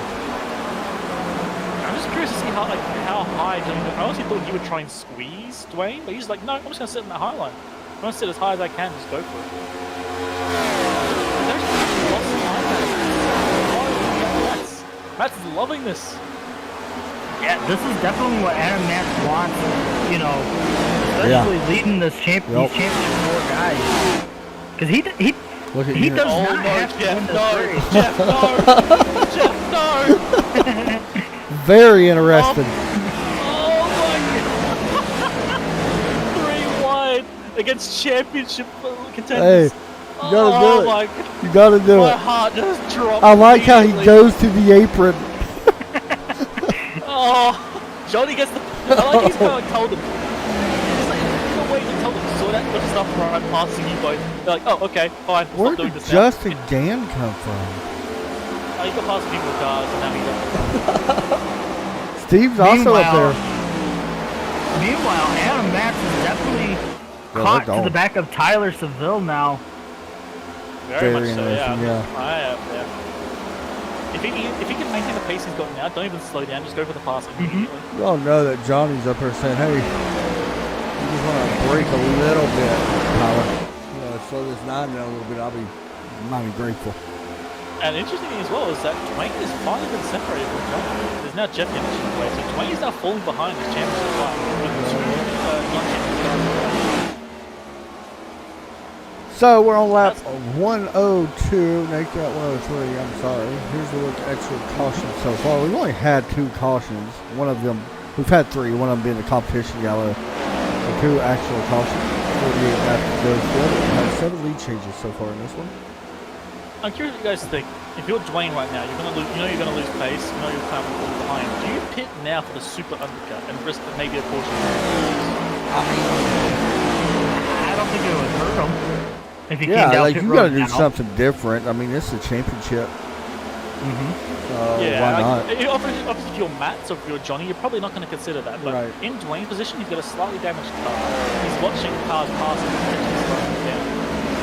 I'm just curious to see how high Johnny. I honestly thought he would try and squeeze Dwayne, but he's like, no, I'm just gonna sit in that high line. I'm gonna sit as high as I can, just go for it. Matt's loving this. Yeah, this is definitely what Adam Matt wants. You know, especially leading this these championship 4 guys. Because Look at he you. does Oh not no, have to Jeff, win this no, race. Jeff, no, Jeff, no. Very interesting. Oh my god. 3 wide against championship contenders. Hey, you gotta do it. My, You gotta do my it. heart just dropped. I like how he immediately. goes to the apron. Oh, Johnny gets the. I like he's kind of told them. It's like in a way to tell them to sort out your stuff right passing you both. They're like, oh, okay, fine. Where Stop doing did this Justin now. Gann come from? You got past people with cars and now he doesn't. Steve's also up there. Meanwhile, Adam Max is definitely they're caught to gone. the back of Tyler Seville now. Very much so, interesting, yeah. yeah. I am, yeah. If he can maintain the pace he's got now, don't even slow down, just go for the pass immediately. You all know that Johnny's up there saying, hey, you just want to break a little bit, Tyler. You know, slow this 9 down a little bit. I'll be mighty grateful. And interesting thing as well is that Dwayne has finally been separated from Johnny. There's now Jeff Dennis in the way, so Dwayne's now falling behind his championship line with 2 non-championship cars. So we're on lap 102. Make that 103. I'm sorry. Here's a look at extra cautions so far. We've only had 2 cautions. One of them, we've had 3. One of them being the competition yellow. The 2 actual cautions. 48 after those. The other one has 7 lead changes so far in this one. I'm curious what you guys think. If you're Dwayne right now, you're gonna lose. You know you're gonna lose pace. You know you're kind of falling behind. Do you pit now for the super undercut and risk maybe a portion? I don't think it would hurt him. If he came Yeah, down like pit you road gotta do now. something different. I mean, this is a championship. Yeah, why like, not? obviously if you're Matt or if you're Johnny, you're probably not going to consider that. But Right. in Dwayne's position, he's got a slightly damaged car. He's watching cars pass and potentially slowing him down.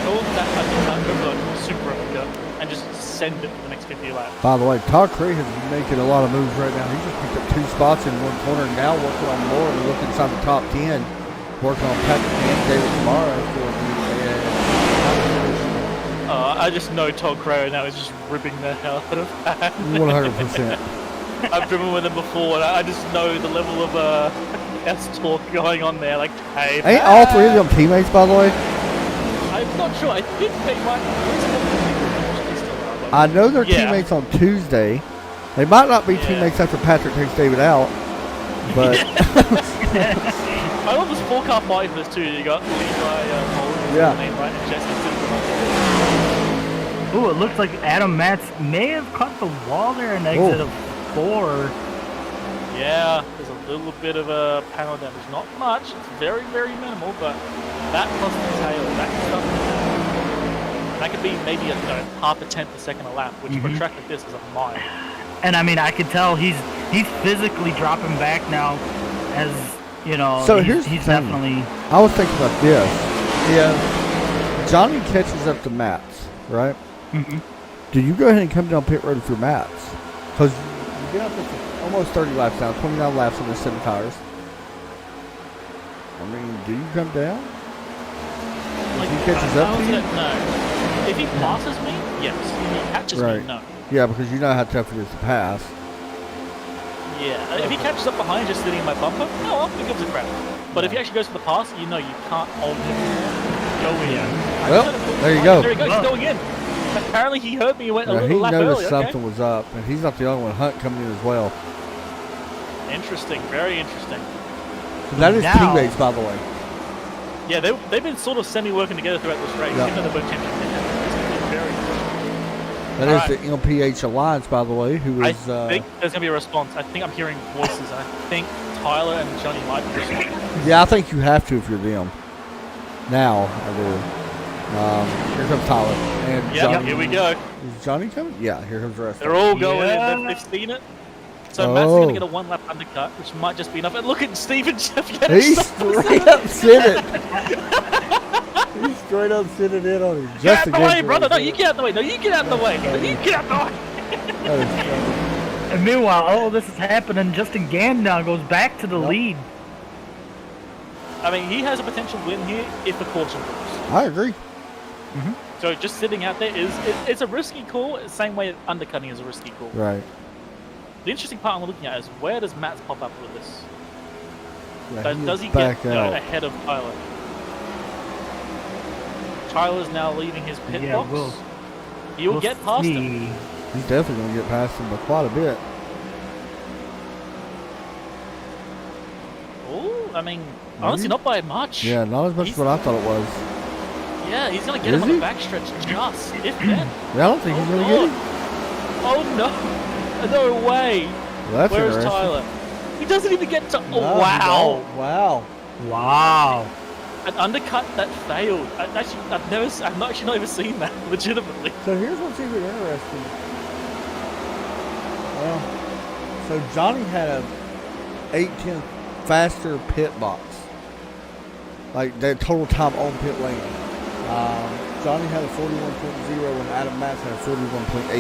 Go with that undercut, go for a super undercut, and just send it for the next 50 laps. By the way, Todd Cray is making a lot of moves right now. He just picked up 2 spots in one corner, now working on more and looking inside the top 10. Working on Patrick and David tomorrow for the I just know Todd Crow now is just ripping the hell out of that. 100%. I've driven with him before, and I just know the level of S-talk going on there. Like, hey, Ain't all 3 of them teammates, by the way? I'm not sure. I think they might. I know they're Yeah. teammates on Tuesday. They might not be Yeah. teammates after Patrick takes David out, but I love this 4-car fight for this too. You got Levi, Holden, Yeah. right, and Jesse. Ooh, it looks like Adam Matz may have caught the wall there in exit of 4. Yeah, there's a little bit of a panel damage. Not much. It's very, very minimal, but that plus the tail, that stuff, that could be maybe a, half a tenth a second a lap, which for a track like this is a mile. And I mean, I could tell he's physically dropping back now, as you know. So he's here's the thing. definitely. I was thinking about this. If Johnny catches up to Matt's, right? Do you go ahead and come down pit road if you're Matt's? Because you get up to almost 30 laps now, 29 laps on the 7 tires. I mean, do you come down? If he catches up to you? No. If he passes me, yes. If he catches me, no. Yeah, because you know how tough it is to pass. Yeah. If he catches up behind just sitting in my bumper, no, I'll give him a crap. But if he actually goes for the pass, you know you can't hold him. Go in. Yeah. Well, there you go. There he goes. He's going in. Apparently he heard me and went a little He lap noticed early. something was up, and he's not the only one. Hunt coming in as well. Interesting. Very interesting. So that is Now- teammates, by the way. Yeah, they've been sort of semi-working together throughout this race, Yeah. even though they're both champions. It's been very That All is the MPH Alliance, by the way, who I is... think there's going to be a response. I think I'm hearing voices, and I think Tyler and Johnny might be responding. Yeah, I think you have to if you're them. Now, I do. Here comes Tyler. And Yep, Johnny. here we go. Is Johnny coming? Yeah, here comes the rest. They're all going Yeah. in. They've seen it. So Matt's going Oh. to get a one-lap undercut, which might just be enough. And look at Steven Jeff He straight up sent it. He straight up sent it in on him. Get out Just the way, against brother. No, him. you get out the way. No, you get out the way. No, you get out the way. That is funny. And meanwhile, all this is happening. Justin Gann now goes back to the lead. I mean, he has a potential win here if the caution goes. I agree. So just sitting out there it's a risky call, the same way undercutting is a risky call. Right. The interesting part I'm looking at is where does Matt's pop up with this? Yeah, Does he back get out. ahead of Tyler? Tyler's now leaving his pit Yeah, box. He'll get past him. He's definitely going to get past him by quite a bit. Oh, I mean, honestly, not by much. Yeah, not as much as what I thought it was. Yeah, he's gonna get Is him on he? the backstretch just, if then. Yeah, I don't think he's going to get him. Oh no! No way! Well, that's Where's interesting. Tyler? He doesn't even get to. Oh No, wow! no. Wow. Wow. An undercut that failed. I've actually not even seen that. Legitimately. So here's what's even interesting. Well, so Johnny had a 8/10 faster pit box. Like the total time on pit lane. Johnny had a 41.0 and Adam Matz had a 41.8.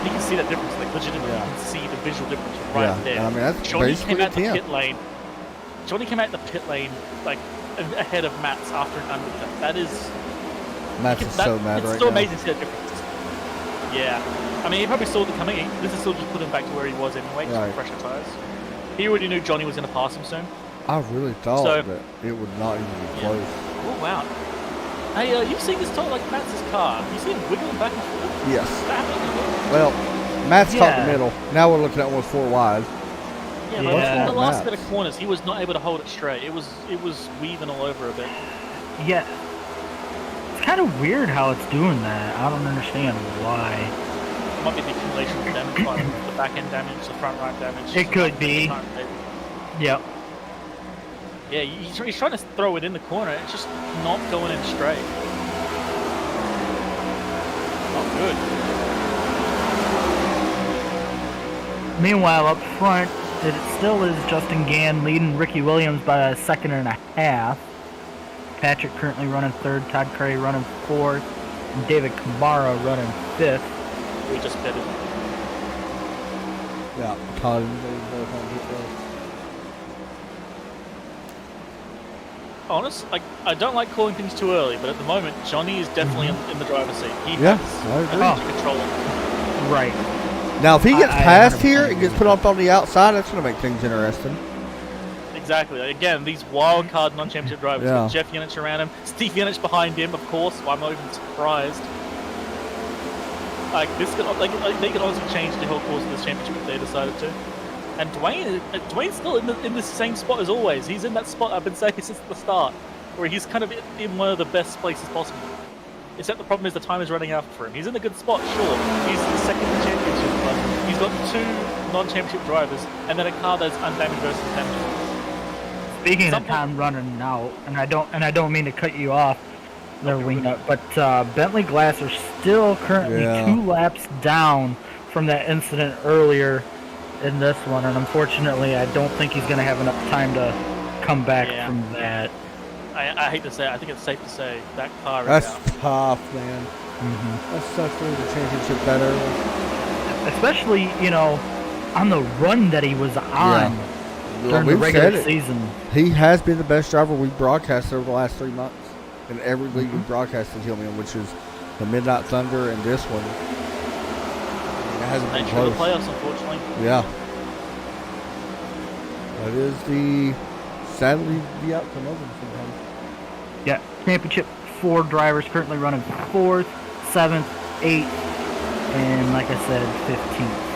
You can see that difference. Like legitimately, Yeah. you can see the visual difference right Yeah, there. and I mean that's Johnny basically came out the 10. pit lane. Johnny came out the pit lane like ahead of Matt's after an undercut. That is. Matz is so mad it's right still now. amazing to see that difference. Yeah. I mean, he probably saw the coming. This is still just put him back to where he was anyway, just Right. with fresher tires. He already knew Johnny was going to pass him soon. I really thought So- that it would not even be Yeah. close. Oh, wow. Hey, you've seen this like Matt's car. You see him wiggling back and forth? Yes. Is that happening? Well, Matt's caught Yeah. the middle. Now we're looking at almost 4 wide. Yeah, but Yeah. in the last Matt. bit of corners, he was not able to hold it straight. It was weaving all over a bit. Yeah. It's kind of weird how it's doing that. I don't understand why. It might be the accumulation of damage, like the back end damage, the front right damage. It could be. Yep. Yeah, he's trying to throw it in the corner. It's just not going in straight. Not good. Meanwhile, up front, it still is Justin Gann leading Ricky Williams by a second and a half. Patrick currently running third, Todd Curry running fourth, and David Camara running fifth. We just bet it. Yeah, Todd and Dave both on pit road. Honest, I don't like calling things too early, but at the moment, Johnny is definitely in the driver's seat. He Yeah, has I agree. to control it. Right. Now, if he gets I past 100% here and gets put up on the outside, that's going to make things interesting. Exactly. Again, these wild card non-championship drivers. Yeah. With Jeff Yanich around him, Steve Yanich behind him, of course. I'm not even surprised. Like this could, they could honestly change the whole course of this championship if they decided to. And Dwayne's still in the same spot as always. He's in that spot I've been saying since the start, where he's kind of in one of the best places possible. Except the problem is the time is running out for him. He's in a good spot, sure. He's second in the championship, but he's got 2 non-championship drivers, and then a car that's undamaged versus damaged. Speaking of time running out, and I don't mean to cut you off there, Wingnut, but Bentley Glass are still currently 2 laps down from that incident earlier in this one, and unfortunately, I don't think he's going to have enough time to come back from that. I hate to say it, I think it's safe to say that car is That's out. tough, man. That sucks for the championship better. Especially, on the run that he was on during the regular season. He has been the best driver we've broadcasted over the last 3 months. In every league we've broadcasted him in, which is the Midnight Thunder and this one. It hasn't been close. The playoffs, unfortunately. Yeah. That is sadly the outcome of them sometimes. Yeah, championship 4 drivers currently running 4th, 7th, 8th, and like I said, 15th.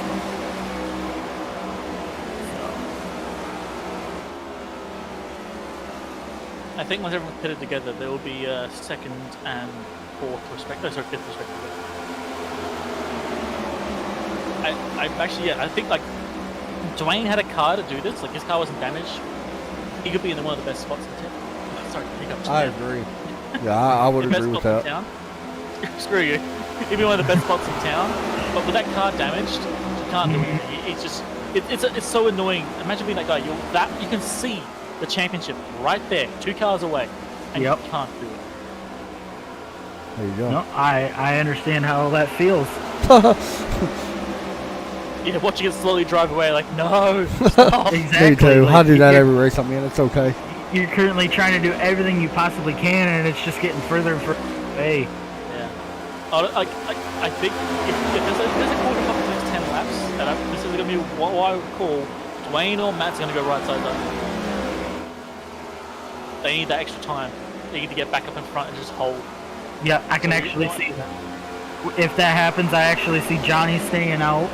I think once everyone's pitted together, there will be 2nd and 4th respectively. 5th respectively. I think like Dwayne had a car to do this. Like his car wasn't damaged. He could be in one of the best spots in town. Sorry, I agree. Yeah, I would agree with that. Screw you. He'd be one of the best spots in town. But with that car damaged, you can't do anything. It's just it's so annoying. Imagine being that guy. You can see the championship right there, 2 cars away, and you can't do it. There you go. No, I understand how that feels. Yeah, watching it slowly drive away, like, no, stop. Exactly. Me too. I do that every race I'm in. It's okay. You're currently trying to do everything you possibly can, and it's just getting further and further away. Yeah. I think if there's a quarter cup in the next 10 laps, and this is going to be what I would call Dwayne or Matt's going to go right side up. They need that extra time. They need to get back up in front and just hold. Yeah, I can actually see that. If that happens, I actually see Johnny staying out.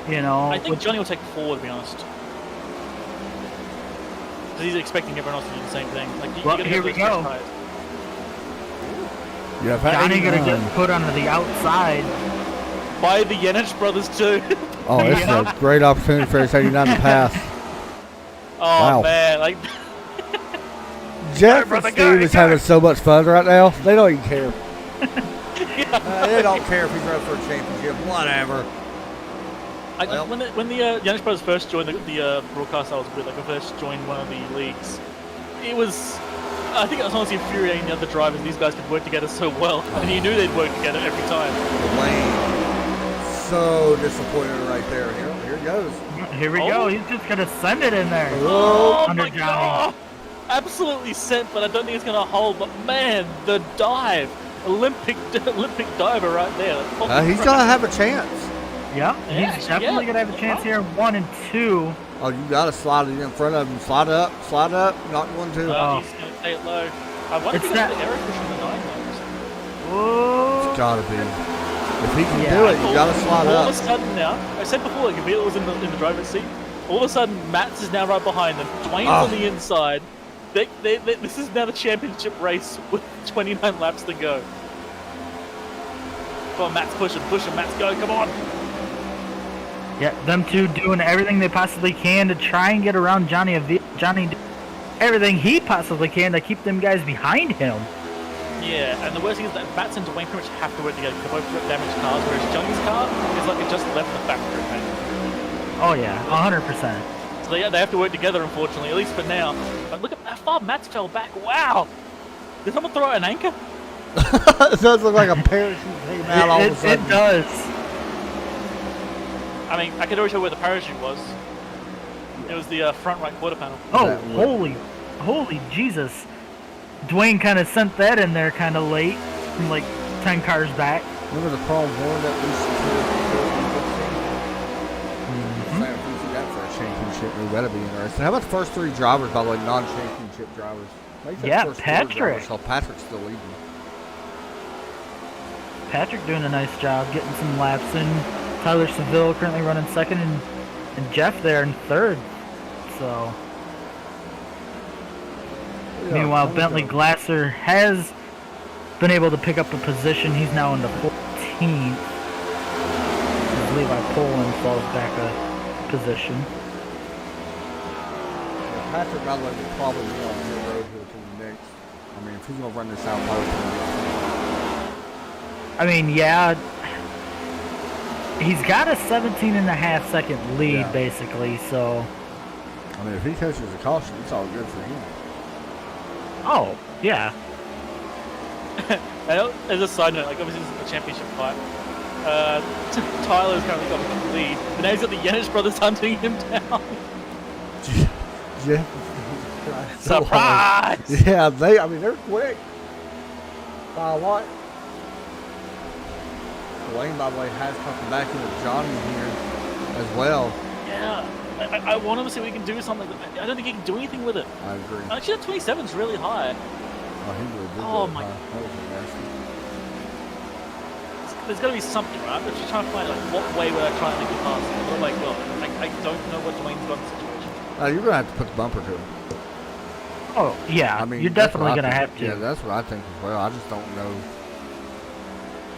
I think Johnny will take 4, to be honest. Because he's expecting everyone else to do the same thing. Like, here we go. Yeah, Johnny gonna get put onto the outside. By the Yenich brothers too. Oh, this is a great opportunity for us 89 to pass. Oh man, like Jeff and Steve is having so much fun right now. They don't even care. They don't care if he's running for a championship. Whatever. When the Yenich brothers first joined the broadcast, I was with, like, I first joined one of the leagues. I think it was honestly infuriating the other drivers. These guys could work together so well, and you knew they'd work together every time. Lane, so disappointed right there. Here it goes. Here we go. He's just gonna send it in there. Oh my God! Absolutely sent, but I don't think it's gonna hold. But man, the dive, Olympic diver right there. He's gonna have a chance. Yeah, he's definitely gonna have a chance here. 1 and 2. Oh, you gotta slide it in front of him. Slide up, not 1, 2. He's gonna stay it low. I wonder if he's got the air cushion the 9 Whoa! It's gotta be. If he can do it, you gotta slide up. All of a sudden now, I said before, like, if it was in the driver's seat, all of a sudden Matt's is now right behind them. Dwayne's on the inside. This is now the championship race with 29 laps to go. Come on, Matt's pushing, Matt's go, come on! Yeah, them two doing everything they possibly can to try and get around Johnny. Johnny did everything he possibly can to keep them guys behind him. Yeah, and the worst thing is that Matt's and Dwayne pretty much have to work together because they're both damaged cars, whereas Johnny's car is like it just left the factory, man. Oh yeah, 100%. So they have to work together, unfortunately, at least for now. But look at how far Matt's fell back. Wow! Did someone throw out an anchor? It does look like a parachute came out all of a sudden. It does. I mean, I could already tell where the parachute was. It was the front right quarter panel. Oh, holy Jesus. Dwayne kind of sent that in there kind of late, from like 10 cars back. Remember the Chrome Horn that we secured? If we see that for a championship, we better be interested. How about the first 3 drivers, by the way, non-championship drivers? Yeah, Patrick. So Patrick's still leading. Patrick doing a nice job getting some laps in. Tyler Seville currently running 2nd, and Jeff there in 3rd. So, meanwhile, Bentley Glasser has been able to pick up a position. He's now into 14th. Levi Poland falls back a position. Patrick, by the way, will probably be on the road here to the next. I mean, if he's going to run this out, probably. I mean, yeah. He's got a 17.5-second lead, Yeah. basically, so... I mean, if he catches a caution, it's all good for him. Oh, yeah. As a side note, like obviously this is a championship fight. Tyler's currently got the lead, but now he's got the Yanish brothers hunting him down. Yeah. Surprise! Yeah, they're quick. By what? Wayne, by the way, has come back into Johnny here as well. Yeah, I want him to see if we can do something. I don't think he can do anything with it. I agree. Actually, that 27 is really high. Oh, he really did. Oh, that. my- That was nasty. There's got to be something, right? I'm just trying to find like what way would I try and make it pass. Oh my god, I don't know what Dwayne's got in the situation. You're going to have to put the bumper to him. Oh, yeah. I mean, you're that's definitely what I going to think. have to. Yeah, that's what I think as well. I just don't know.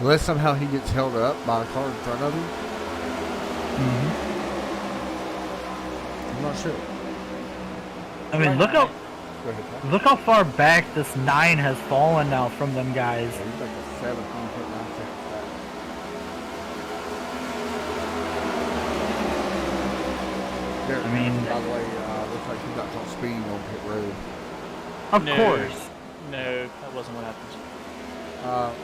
Unless somehow he gets held up by a car in front of him. Mhm. I'm not sure. I mean, Go ahead, Pat. look how far back this 9 has fallen now from them guys. Yeah, he's like a 17.9 seconds back. There, I mean- by the way, looks like he got caught speeding on pit road. Of No. course. No, that wasn't what happened.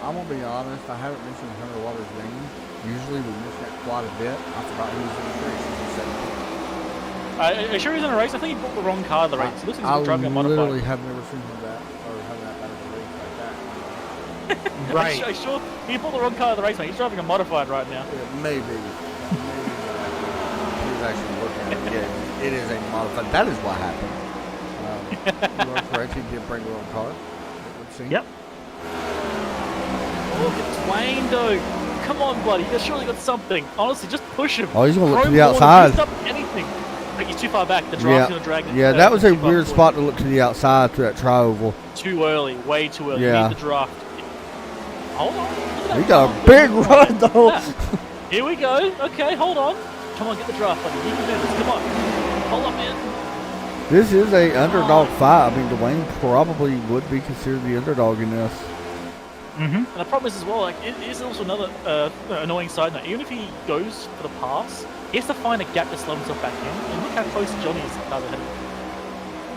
I'm gonna be honest. I haven't mentioned Hunter Waters' name. Usually we miss that quite a bit. I forgot he was in the race. Are you sure he's in a race? I think he bought the wrong car the race. It looks like I he's driving a literally modified. have never seen him that or have that bad of a race like that. Right. Are you sure he bought the wrong car at the race, mate? He's driving a modified right now. Yeah, maybe. Maybe he was actually looking at it. Yeah, it is a modified. That is what happened. You are correct. He did bring the wrong car. It would seem. Yep. Oh, look at Dwayne, though. Come on, buddy. You've surely got something. Honestly, just push him. Oh, he's gonna look Throw to the him forward, outside. do something, anything. Like, he's too far back. The Yeah, drive's going to drag him. yeah, that was a too far weird forward. spot to look to the outside through that tri-oval. Too early. Way too early. Yeah. You need the draft. Hold on. Look at that. He got a big run though. Yeah. Here we go. Okay, hold on. Come on, get the draft, buddy. You can do this. Come on. Hold on, man. This is a underdog fight. I mean, Dwayne probably would be considered the underdog in this. Mm-hmm. And the problem is as well, like, it is also another annoying side note. Even if he goes for the pass, he has to find a gap to slow himself back in. And look how close Johnny is ahead of him.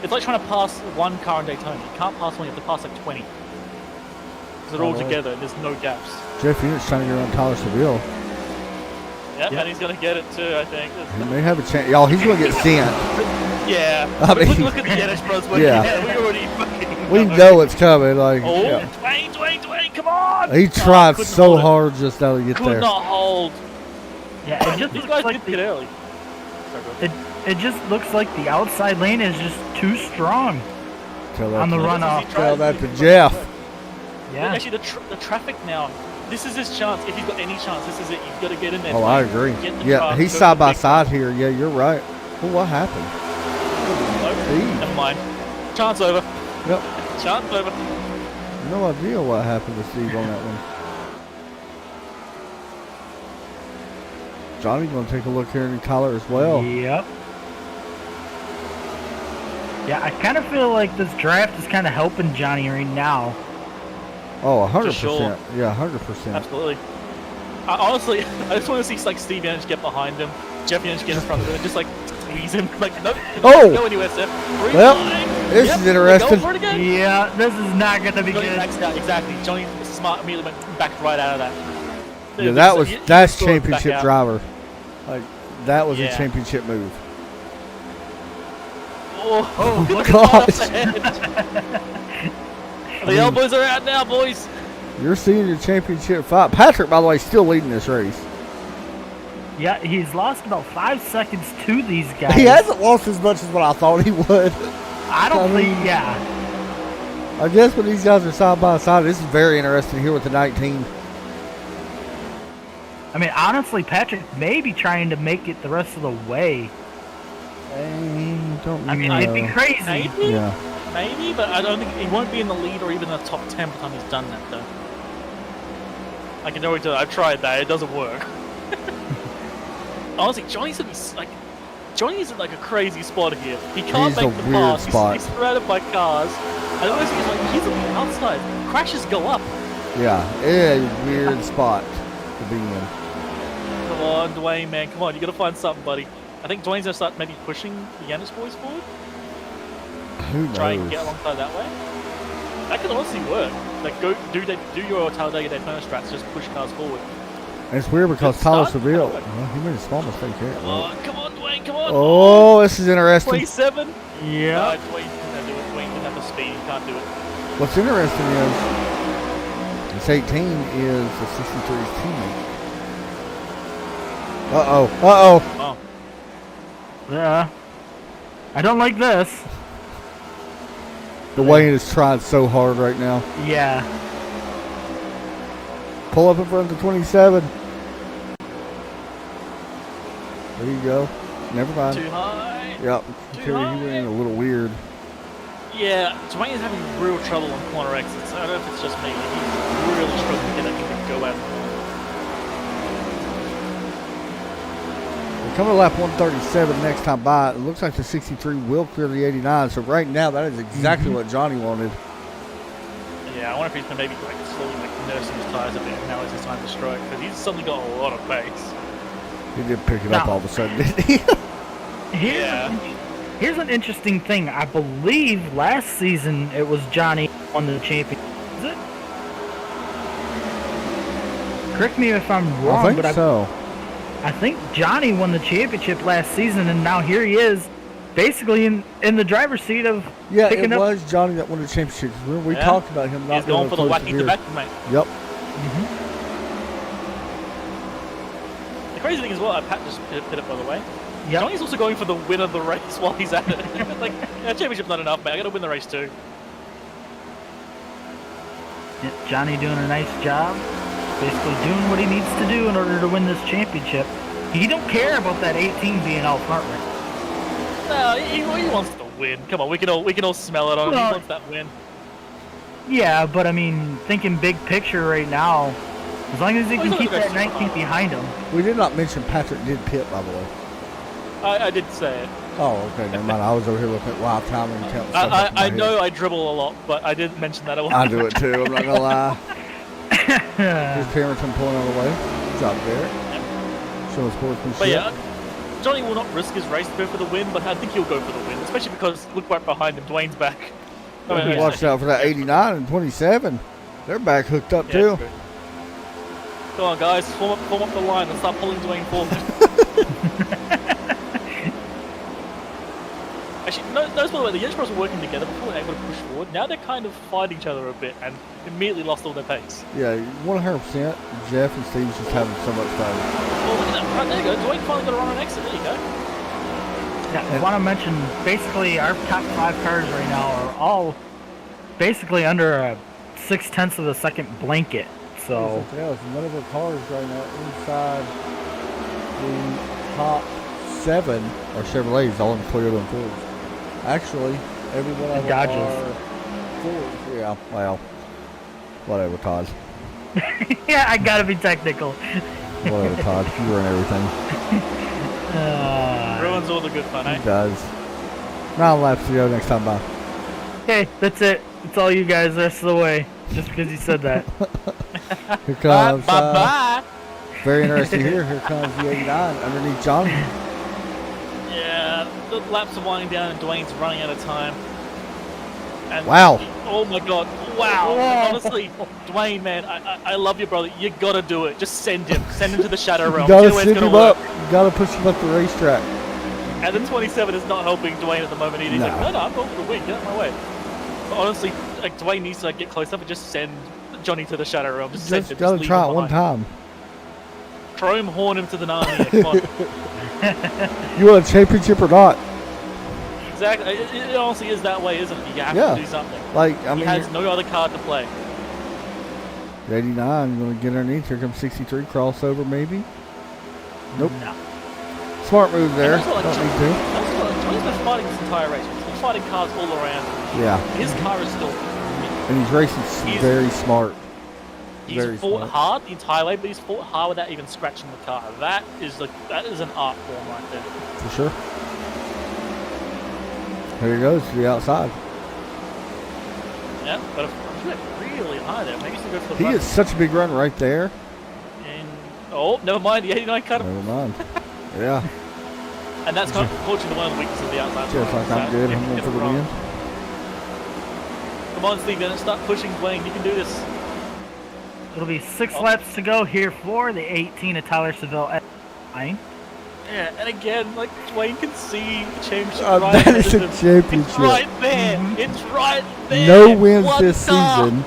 It's like trying to pass one car in Daytona. You can't pass one, you have to pass like 20. Because they're all Oh, together and there's no gaps. Jeff Unit's trying to get around Tyler Seville. Yep, and he's going to get it too, I think. He may have a chance. Y'all, he's going to get sent. Yeah. I mean- look at the Yanish brothers working Yeah. together. We already fucking We know it's coming. Like, Oh, yeah. Dwayne, come on! He tried couldn't so hold it. hard just now to get Could there. not hold. Yeah, it just These looks guys like did get early. Sorry, go ahead. it just looks like the outside lane is just too strong Tell that on the to- runoff. Tell that to Jeff. Yeah. Actually, the traffic now. This is his chance. If he's got any chance, this is it. You've got to get in there. Oh, I agree. Get the Yeah, car, he's go side for the by big side here. Yeah, you're right. Well, what happened? Nope. Speed. Never mind. Chance over. Yep. Chance over. No idea what happened to Steve on that one. Johnny's going to take a look here in Tyler as well. Yep. Yeah, I kind of feel like this draft is kind of helping Johnny right now. Oh, 100%. For sure. Yeah, 100%. Absolutely. Honestly, I just want to see like Steve Yanish get behind him, Jeff Yanish get in front of him, and just like squeeze him. Like, no, Oh! go anywhere, Steph. Well, Rewind. this Yep, is they're interesting. going for it again. Yeah, this is not going to be Johnny good. maxed out, exactly. Johnny smart immediately went back right out of that. Yeah, that was that's Scored back championship out. driver. Like that was a Yeah. championship move. Oh, look at gosh. The elbows are out now, boys. You're seeing your championship fight. Patrick, by the way, still leading this race. Yeah, he's lost about 5 seconds to these guys. He hasn't lost as much as what I thought he would. I don't I mean- think, yeah. I guess when these guys are side by side, this is very interesting here with the 19. I mean, honestly, Patrick may be trying to make it the rest of the way. Don't I mean, know. it'd be crazy. Maybe, Yeah. maybe, but I don't think he won't be in the lead or even the top 10 by the time he's done that, though. I can already tell. I've tried that; it doesn't work. honestly, Johnny's in like a crazy spot here. He can't He's make a the weird pass. spot. He's surrounded by cars. And the worst thing is, like, he's on the outside. Crashes go up. Yeah, it's a weird spot to be in. Come on, Dwayne, man. Come on, you got to find something, buddy. I think Dwayne's going to start maybe pushing the Yanis boys forward. Who knows? Try and get alongside that way. That could honestly work. Like, do your Talladega Daytona strats, just push cars forward. And it's weird because Good Tyler start. Seville, he made a small mistake here. Come on, Dwayne, come on. Oh, this is interesting. 27. Yeah. No, Dwayne didn't do it. Dwayne didn't have the speed. He can't do it. What's interesting is this 18 is the 63's teammate. Uh-oh. Oh. Yeah. I don't like this. Dwayne is trying so hard right now. Yeah. Pull up in front of the 27. There you go. Never mind. Too high. Yep. Too He went in a little weird. Yeah, Dwayne is having real trouble on corner exits. I don't know if it's just me. Like, he's really struggling to get that thing to go out. We're coming to lap 137 next time by. It looks like the 63 will clear the 89. So right now, that is exactly what Johnny wanted. Yeah, I wonder if he's been maybe like slowly like nursing his tires a bit. Now is his time to strike because he's suddenly got a lot of pace. He did pick it up No. all of a sudden, didn't he? Here's an interesting thing. I believe last season it was Johnny who won the championship. Is it? Correct me if I'm wrong, I think but so. I think Johnny won the championship last season, and now here he is, basically in the driver's seat of Yeah, picking it up. was Johnny that won the championship. We Yeah. talked about him not He's going being for the able to wacky close the tobacco, mate. Yep. The crazy thing is, well, Pat just hit it by the way. Yep. Johnny's also going for the win of the race while he's at it. Like, yeah, championship's not enough, mate. I got to win the race too. Yeah, Johnny doing a nice job, basically doing what he needs to do in order to win this championship. He don't care about that 18 being out front right. No, he wants to win. Come on, we can all smell it on him. Well, He wants that win. Yeah, but I mean, thinking big picture right now, as long as he Well, can he's keep not that gonna 19 behind him. We did not mention Patrick did pit, by the way. I did say it. Oh, okay, never mind. I was over here looking at live time and counting stuff up in my I head. know I dribble a lot, but I did mention that a lot. I do it too, I'm not gonna lie. Here's Parrington pulling on the way. Good job there. Showing sportsmanship. But yeah, Johnny will not risk his race to go for the win, but I think he'll go for the win, especially because look right behind him, Dwayne's back. Watch out for that 89 and 27. They're back hooked up Yeah, too. true. Come on, guys, form up the line and start pulling Dwayne forward. Actually, notice by the way, the Yanis Bros were working together before they were able to push forward. Now they're kind of fighting each other a bit and immediately lost all their pace. Yeah, 100%. Jeff and Steve's just having so much fun. Well, look at that. Right, there you go. Dwayne finally got a run on exit. There you go. Yeah, I want to mention, basically, our top 5 cars right now are all basically under a 0.6 of a second blanket. So, Something else. None of our cars right now inside the top 7 are Chevrolets, all in Toyota and Fords. Actually, every one of them Dodges. are Fords. Yeah, well, whatever, Todd. yeah, I gotta be technical. Whatever, Todd. You ruin everything. Ruins all the good fun, He eh? does. 9 laps to go next time by. Okay, that's it. It's all you guys the rest of the way. Just because you said that. Here comes. Bye-bye. Very interesting here. Here comes the 89 underneath Johnny. Yeah, the laps are winding down and Dwayne's running out of time. And Wow. Oh my god. Wow. Whoa. Honestly, Dwayne, man, I love you, brother. You gotta do it. Just send him. Send him to the Shadow You Realm. gotta See the way it's send gonna him work. up. You gotta push him up the racetrack. And the 27 is not helping Dwayne at the moment either. He's No. like, no, I'm going for the win. Get out of my way. But honestly, like Dwayne needs to like, get close up and just send Johnny to the Shadow Realm. Just send Just him. gotta leave try him it one behind. time. Chrome horn him to the Narnia. Come on. You want a championship or not? Exactly. It honestly is that way, isn't it? You have Yeah. to do something. Like, I He mean, has no other card to play. 89 going to get underneath. Here comes 63 crossover, maybe. Nope. No. Smart move there. And that's what, Don't like, need to. That's what Johnny's been fighting this entire race. He's been fighting cars all around. Yeah, His car is still. and he's racing He's- very smart. He's Very fought smart. hard the entire way, but he's fought hard without even scratching the car. That is an art form right there. For sure. Here he goes to the outside. Yeah, but he went really high there. Maybe he's going to go for the He front. gets such a big run right there. And oh, never mind. The 89 cut him. Never mind. Yeah. And that's kind of unfortunately one of the weaknesses of the outside. Just like I'm good. I'm going for the win. Come on, Steve. Then start pushing, Dwayne. You can do this. It'll be 6 laps to go here for the 18 of Tyler Seville at 9. Yeah, and again, like Dwayne can see the championship That right is ahead a of him. championship. It's right there. It's right there. No wins One this car. season.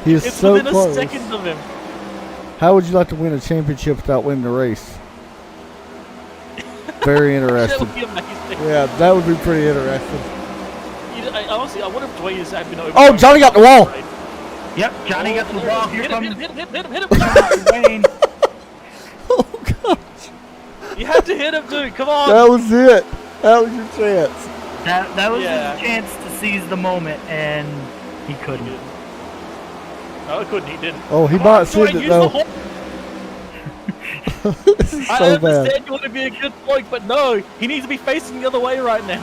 He is It's so within close. a second of him. How would you like to win a championship without winning the race? Very That interesting. would be amazing. Yeah, that would be pretty interesting. Honestly, I wonder if Dwayne has been over. Oh, Johnny got the wall. Yep, Johnny got the ball. Here Hit comes him. Dwayne. Oh, God. You had to hit him, dude. Come on. That was it. That was your chance. That was Yeah. his chance to seize the moment, and he couldn't. No, it couldn't. He didn't. Oh, he Come on, might see Dwayne, it use the though. horn. This is I so bad. understand you want to be a good bloke, but no, he needs to be facing the other way right now.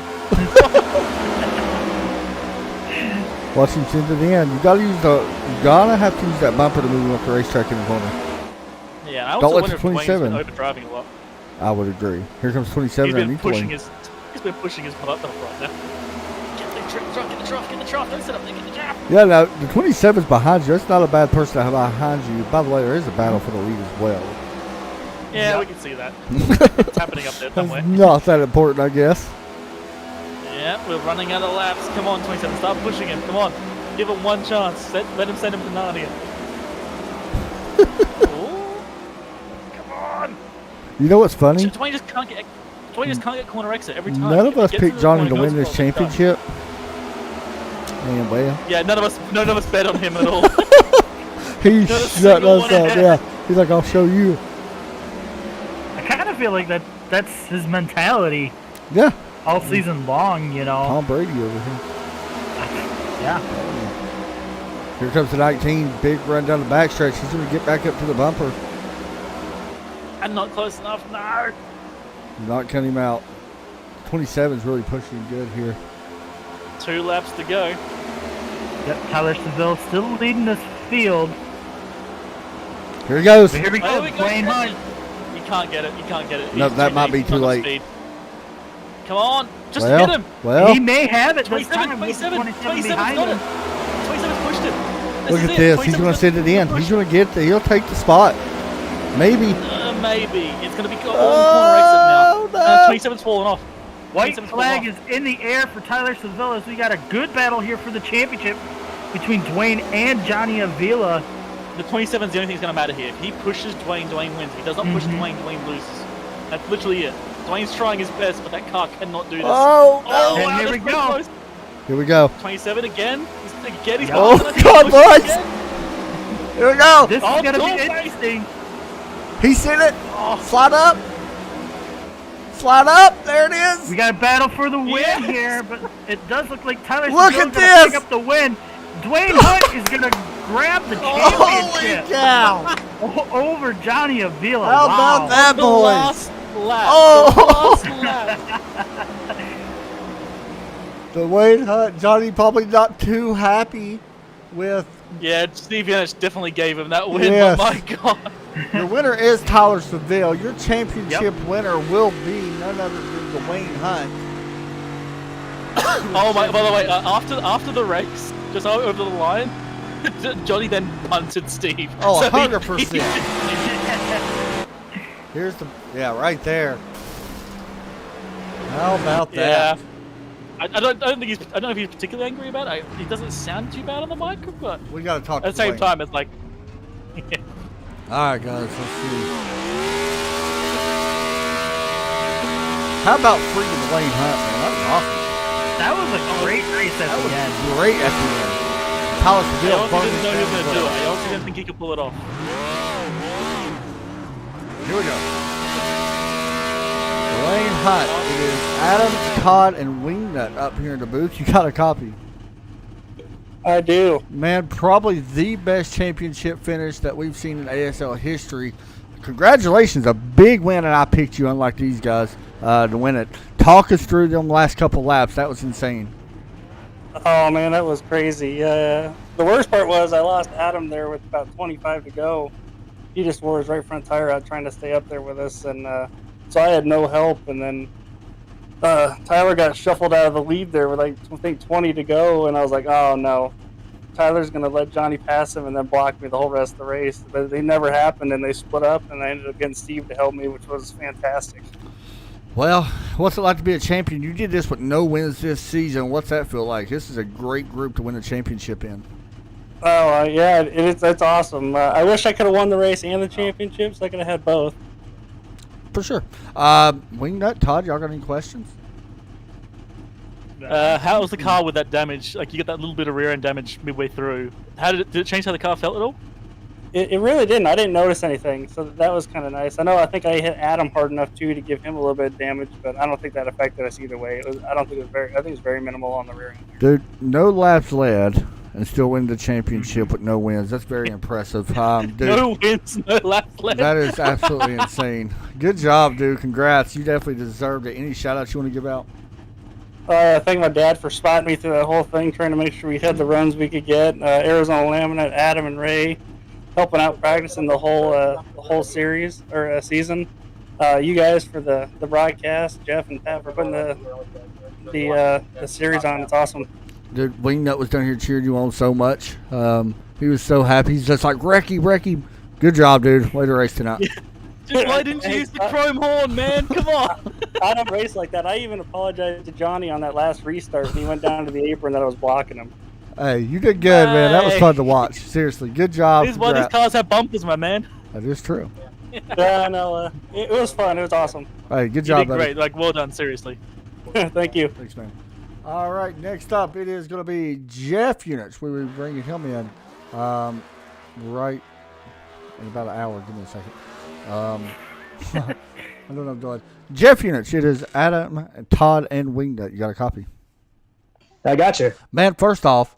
Watch him send it in. You gotta have to use that bumper to move him up the racetrack in the corner. Yeah, I Don't also let wonder the if Dwayne's been 27. overdriving a lot. I would agree. Here comes 27. He's I been need to pushing win. he's been pushing his butt up right now. Get the trough, don't sit up there, get the trough. Yeah, now the 27's behind you. That's not a bad person to have behind you. By the way, there is a battle for the lead as well. Yeah, we can see that. It's happening up there somewhere. That's not that important, I guess. Yeah, we're running out of laps. Come on, 27, start pushing him. Come on. Give him one chance. Let him send him to Narnia. Ooh. Come on. You know what's funny? Dwayne just can't get corner exit every time. None of us Gets picked the Johnny corner, to win goes this for it every time. championship. And well, Yeah, none of us bet on him at all. he Not a shut single us one up. ahead. Yeah, he's like, I'll show you. I kind of feel like that's his mentality Yeah, all season long, you know. Tom Brady over here. Yeah. Here comes the 19, big run down the backstretch. He's going to get back up to the bumper. And not close enough. No. Not cutting him out. 27's really pushing good here. 2 laps to go. Yep, Tyler Seville still leading this field. Here he goes. But here we go, Oh, we go. Dwayne Hunt. You can't get it. You can't get it. No, He's that too might big. be He's too not late. speed. Come on, just Well, hit him. well, He may have it this 27, time with the 27, 27 27's behind got him. it. 27's pushed him. look is at it. this. He's 27's going to send it in. push. He's going to get he'll take the spot. Maybe. Maybe. It's going to be on corner exit now. Oh, no. 27's falling off. White 27's flag falling is in the air for Tyler Seville as we got a good battle here for the championship between Dwayne and Johnny Avila. off. The 27's the only thing that's going to matter here. If he pushes Dwayne, Dwayne wins. If he does not push Dwayne, Dwayne loses. That's literally it. Dwayne's trying his best, but that car cannot do this. Oh, Oh, And wow, here that's we pretty go. close. here we go. 27 again. He's Oh, going. God, boys. Here we go. This Oh, is going to go, be Dwayne. interesting. He sent it. Oh, Slide up. Slide up. There it is. We got a battle for the win Yes. here, but it does look like Tyler Look Seville's at going to this. pick up the win. Dwayne Hunt is going to grab the Holy championship cow. over Johnny Avila. How Wow. about that, the boys? last lap. Oh. The last lap. Dwayne Hunt, Johnny probably not too happy with. Yeah, Steve Yanish definitely gave him that win, Yes. but my God. Your winner is Tyler Seville. Your championship winner will be none other than Dwayne Hunt. Oh my! By the way, after the race, just over the line, Johnny then punted Steve. Oh, So he- 100%. Here's the right there. How about Yeah. that? I don't think I don't know if he's particularly angry about it. He doesn't sound too bad on the mic, but We got to talk. at the same time, it's like, All right, guys. Let's see. How about freaking Dwayne Hunt, man? That was awesome. That was a great race at That the was end. great at the end. Tyler I Seville also burned didn't know he was his going to do it. fingers I also didn't think he could pull it off. up. Here we go. Dwayne Hunt. It is Adam, Todd, and Wingnut up here in the booth. You got a copy. I do. Man, probably the best championship finish that we've seen in ASL history. Congratulations, a big win, and I picked you, unlike these guys, to win it. Talk us through them last couple laps. That was insane. Oh man, that was crazy. The worst part was I lost Adam there with about 25 to go. He just wore his right front tire out trying to stay up there with us, and so I had no help. And then Tyler got shuffled out of the lead there with like I think 20 to go, and I was like, oh no, Tyler's gonna let Johnny pass him and then block me the whole rest of the race. But they never happened, and they split up, and I ended up getting Steve to help me, which was fantastic. Well, what's it like to be a champion? You did this with no wins this season. What's that feel like? This is a great group to win a championship in. Oh yeah, it's awesome. I wish I could have won the race and the championships. I could have had both. For sure. Wingnut, Todd, y'all got any questions? How was the car with that damage? Like, you get that little bit of rear end damage midway through. Did it change how the car felt at all? It really didn't. I didn't notice anything, so that was kind of nice. I think I hit Adam hard enough too to give him a little bit of damage, but I don't think that affected us either way. I think it was very minimal on the rear end. Dude, no laps led and still win the championship with no wins. That's very impressive. Dude, No wins, no laps left. that is absolutely insane. Good job, dude. Congrats. You definitely deserved it. Any shout outs you want to give out? I thank my dad for spotting me through that whole thing, trying to make sure we had the runs we could get. Arizona Laminate, Adam and Ray, helping out practicing the whole series or season. You guys for the broadcast, Jeff and Pat for putting the series on. It's awesome. Dude, Wingnut was down here cheering you on so much. He was so happy. He's just like, Recky. Good job, dude. Way to race tonight. Just why didn't you use the chrome horn, man? Come on. I don't race like that. I even apologized to Johnny on that last restart when he went down to the apron that I was blocking him. Hey, you did good, man. That was fun to watch. Seriously, good job. This is why these cars have bumpers, my man. That is true. Yeah, no, it was fun. It was awesome. Hey, good You job, did buddy. great. Like, well done, seriously. Thank you. Thanks, man. All right, next up, it is going to be Jeff Units. We will be bringing him in right in about an hour. Give me a second. I don't know what I'm doing. Jeff Units. It is Adam, Todd, and Wingnut. You got a copy? I got you. Man, first off,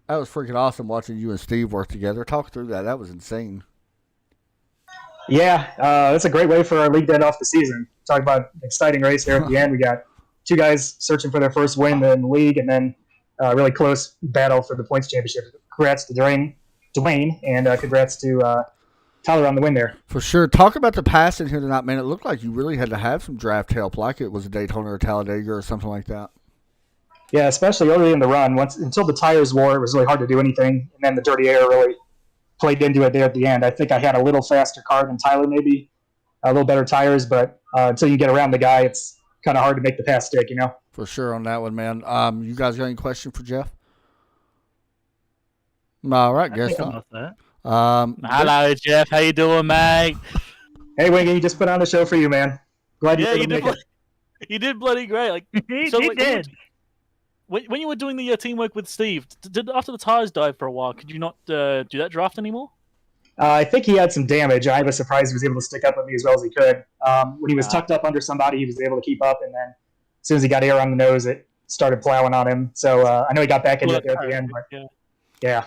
that was freaking awesome watching you and Steve work together. Talk through that. That was insane. Yeah, that's a great way for our league to end off the season. Talk about an exciting race there at the end. We got two guys searching for their first win in the league, and then a really close battle for the points championship. Congrats to Dwayne, and congrats to Tyler on the win there. For sure. Talk about the passing here tonight, man. It looked like you really had to have some draft help, like it was a Daytona or Talladega or something like that. Yeah, especially early in the run. Until the tires wore, it was really hard to do anything, and then the dirty air really played into it there at the end. I think I had a little faster car than Tyler, maybe a little better tires, but until you get around the guy, it's kind of hard to make the pass stick, you know? For sure on that one, man. You guys got any question for Jeff? All right, guess not. Hello, Jeff. How you doing, mate? Hey, Wingy, just put on the show for you, man. Glad you Yeah, could make it. you did bloody great. Like, He like, did. When you were doing the teamwork with Steve, did after the tires died for a while, could you not do that draft anymore? I think he had some damage. I was surprised he was able to stick up with me as well as he could. When he was tucked up under somebody, he was able to keep up, and then as soon as he got air on the nose, it started plowing on him. So I know he got back into it there at the end, but yeah.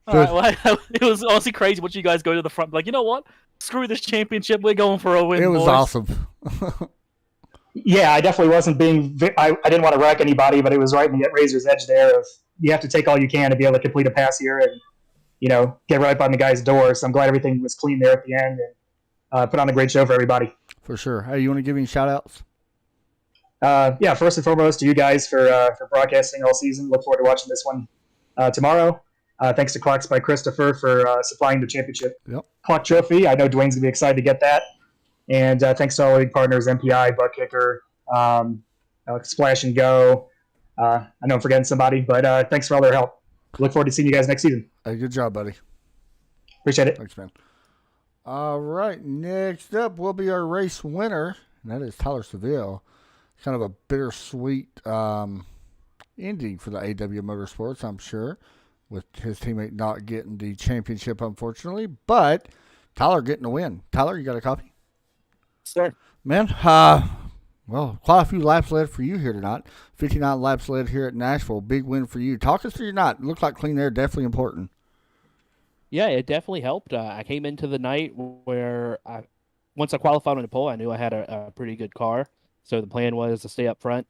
All right, well, it was honestly crazy watching you guys go to the front. Like, you know what? Screw this championship. We're going for a win. It was boys. awesome. Yeah, I definitely wasn't being I didn't want to wreck anybody, but it was right in the razor's edge there of you have to take all you can to be able to complete a pass here and, you know, get right up on the guy's door. So I'm glad everything was clean there at the end and put on a great show for everybody. For sure. Hey, you want to give any shout-outs? Yeah, first and foremost to you guys for broadcasting all season. Look forward to watching this one tomorrow. Thanks to Clocks by Christopher for supplying the championship clock trophy. I know Dwayne's going to be excited to get that. And thanks to all league partners, MPI, Butt Kicker, Splash and Go. I know I'm forgetting somebody, but thanks for all their help. Look forward to seeing you guys next season. Hey, good job, buddy. Appreciate it. Thanks, man. All right, next up will be our race winner, and that is Tyler Seville. Kind of a bittersweet ending for the AW Motorsports, I'm sure, with his teammate not getting the championship, unfortunately. But Tyler getting the win. Tyler, you got a copy? Sir. Man, Well, quite a few laps led for you here tonight. 59 laps led here at Nashville. Big win for you. Talk us through your night. It looked like clean air definitely important. Yeah, it definitely helped. I came into the night where once I qualified on the pole, I knew I had a pretty good car. So the plan was to stay up front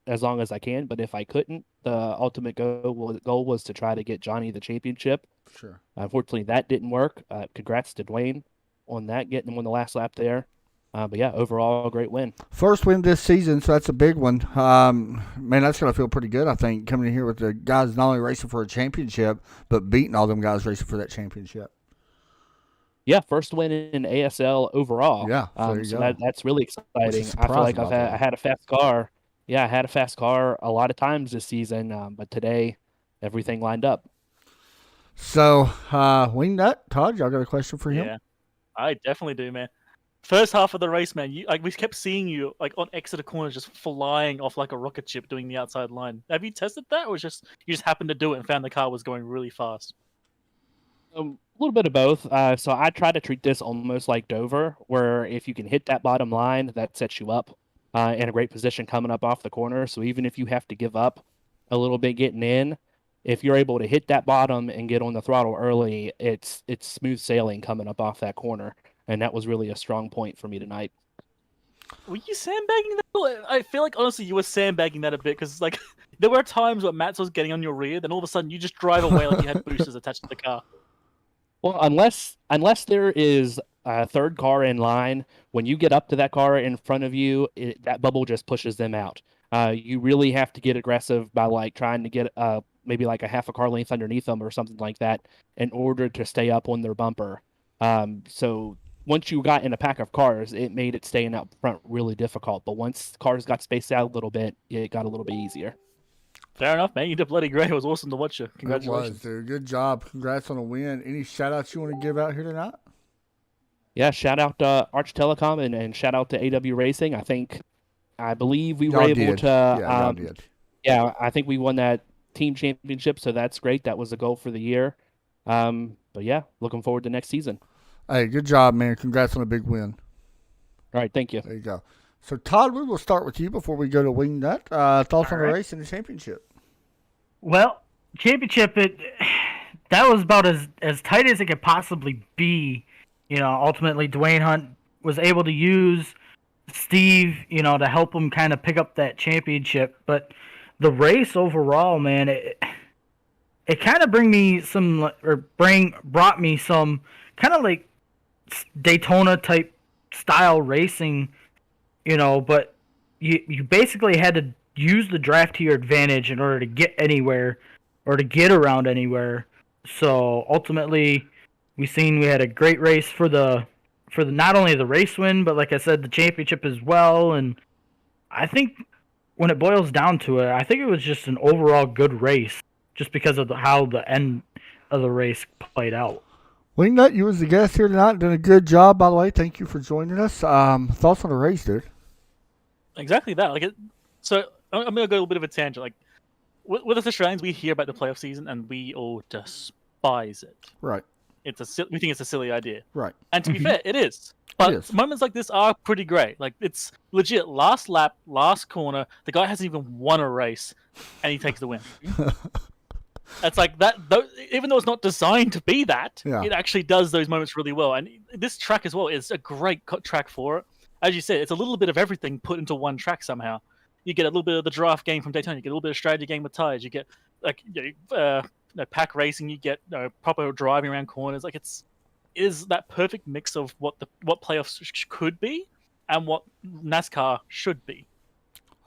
as long as I can. But if I couldn't, the ultimate goal was to try to get Johnny the championship. Sure. Unfortunately, that didn't work. Congrats to Dwayne on that, getting him on the last lap there. But yeah, overall, great win. First win this season, so that's a big one. Man, that's going to feel pretty good, I think, coming in here with the guys not only racing for a championship, but beating all them guys racing for that championship. Yeah, first win in ASL overall. Yeah, there you so go. That's really exciting. I feel like I had a fast car. Yeah, I had a fast car a lot of times this season, but today everything lined up. So, Wingnut, Todd, y'all got a question for him? Yeah, I definitely do, man. First half of the race, man, we kept seeing you on Exeter corners just flying off like a rocket ship doing the outside line. Have you tested that, or you just happened to do it and found the car was going really fast? A little bit of both. So I try to treat this almost like Dover, where if you can hit that bottom line, that sets you up in a great position coming up off the corner. So even if you have to give up a little bit getting in, if you're able to hit that bottom and get on the throttle early, it's smooth sailing coming up off that corner. And that was really a strong point for me tonight. Were you sandbagging that? I feel like, honestly, you were sandbagging that a bit, because there were times where Matt was getting on your rear, then all of a sudden you just drive away like you had boosters attached to the car. Well, unless there is a third car in line, when you get up to that car in front of you, that bubble just pushes them out. You really have to get aggressive by trying to get maybe a half a car length underneath them or something like that in order to stay up on their bumper. So once you got in a pack of cars, it made it staying out front really difficult. But once cars got spaced out a little bit, it got a little bit easier. Fair enough, man. You did bloody great. It was awesome to watch you. Congratulations. It was, dude. Good job. Congrats on the win. Any shout-outs you want to give out here tonight? Yeah, shout out to Arch Telecom and shout out to AW Racing. I believe we were Y'all able did. to. Yeah, y'all did. Yeah, I think we won that team championship, so that's great. That was the goal for the year. But yeah, looking forward to next season. Hey, good job, man. Congrats on a big win. All right, thank you. There you go. So, Todd, we will start with you before we go to Wingnut. Thoughts on the race and the championship? Well, championship, that was about as tight as it could possibly be. Ultimately, Dwayne Hunt was able to use Steve, to help him kind of pick up that championship. But the race overall, man, it kind of brought me some kind of like Daytona type style racing, but you basically had to use the draft to your advantage in order to get anywhere or to get around anywhere. So ultimately, we had a great race for the not only the race win, but like I said, the championship as well. And I think when it boils down to it, I think it was just an overall good race, just because of how the end of the race played out. Wingnut, you was the guest here tonight. Done a good job, by the way. Thank you for joining us. Thoughts on the race, dude? Exactly that. So I'm gonna go a little bit of a tangent. With us Australians, we hear about the playoff season and we all despise it. Right. We think it's a silly idea. Right. And to be fair, it is. But It is. moments like this are pretty great. It's legit. Last lap, last corner. The guy hasn't even won a race, and he takes the win. It's like that. Even though it's not designed to be that, Yeah. it actually does those moments really well. And this track as well is a great track for it. As you said, it's a little bit of everything put into one track somehow. You get a little bit of the draft game from Daytona. You get a little bit of strategy game with tires. You get pack racing. You get proper driving around corners. It is that perfect mix of what playoffs could be and what NASCAR should be.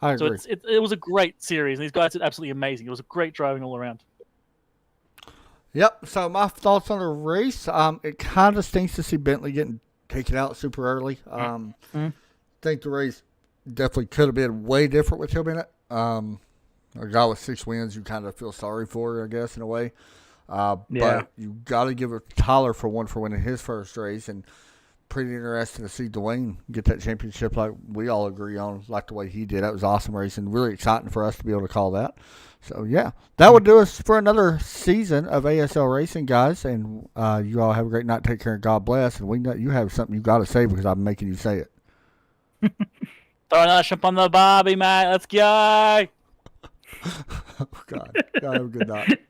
I agree. So it was a great series. And these guys did absolutely amazing. It was a great driving all around. Yep. So my thoughts on the race. It kind of stinks to see Bentley getting taken out super early. Think the race definitely could have been way different with him in it. A guy with 6 wins, you kind of feel sorry for, I guess, in a way. But you got to give it to Tyler for winning his first race, and pretty interesting to see Dwayne get that championship like we all agree on, like the way he did. That was awesome racing. Really exciting for us to be able to call that. So, yeah, that would do us for another season of ASL Racing, guys. And you all have a great night. Take care and God bless. And you have something you got to say because I'm making you say it. Throw another shrimp on the barbie, mate. Let's go. Oh, God. God, have a good night.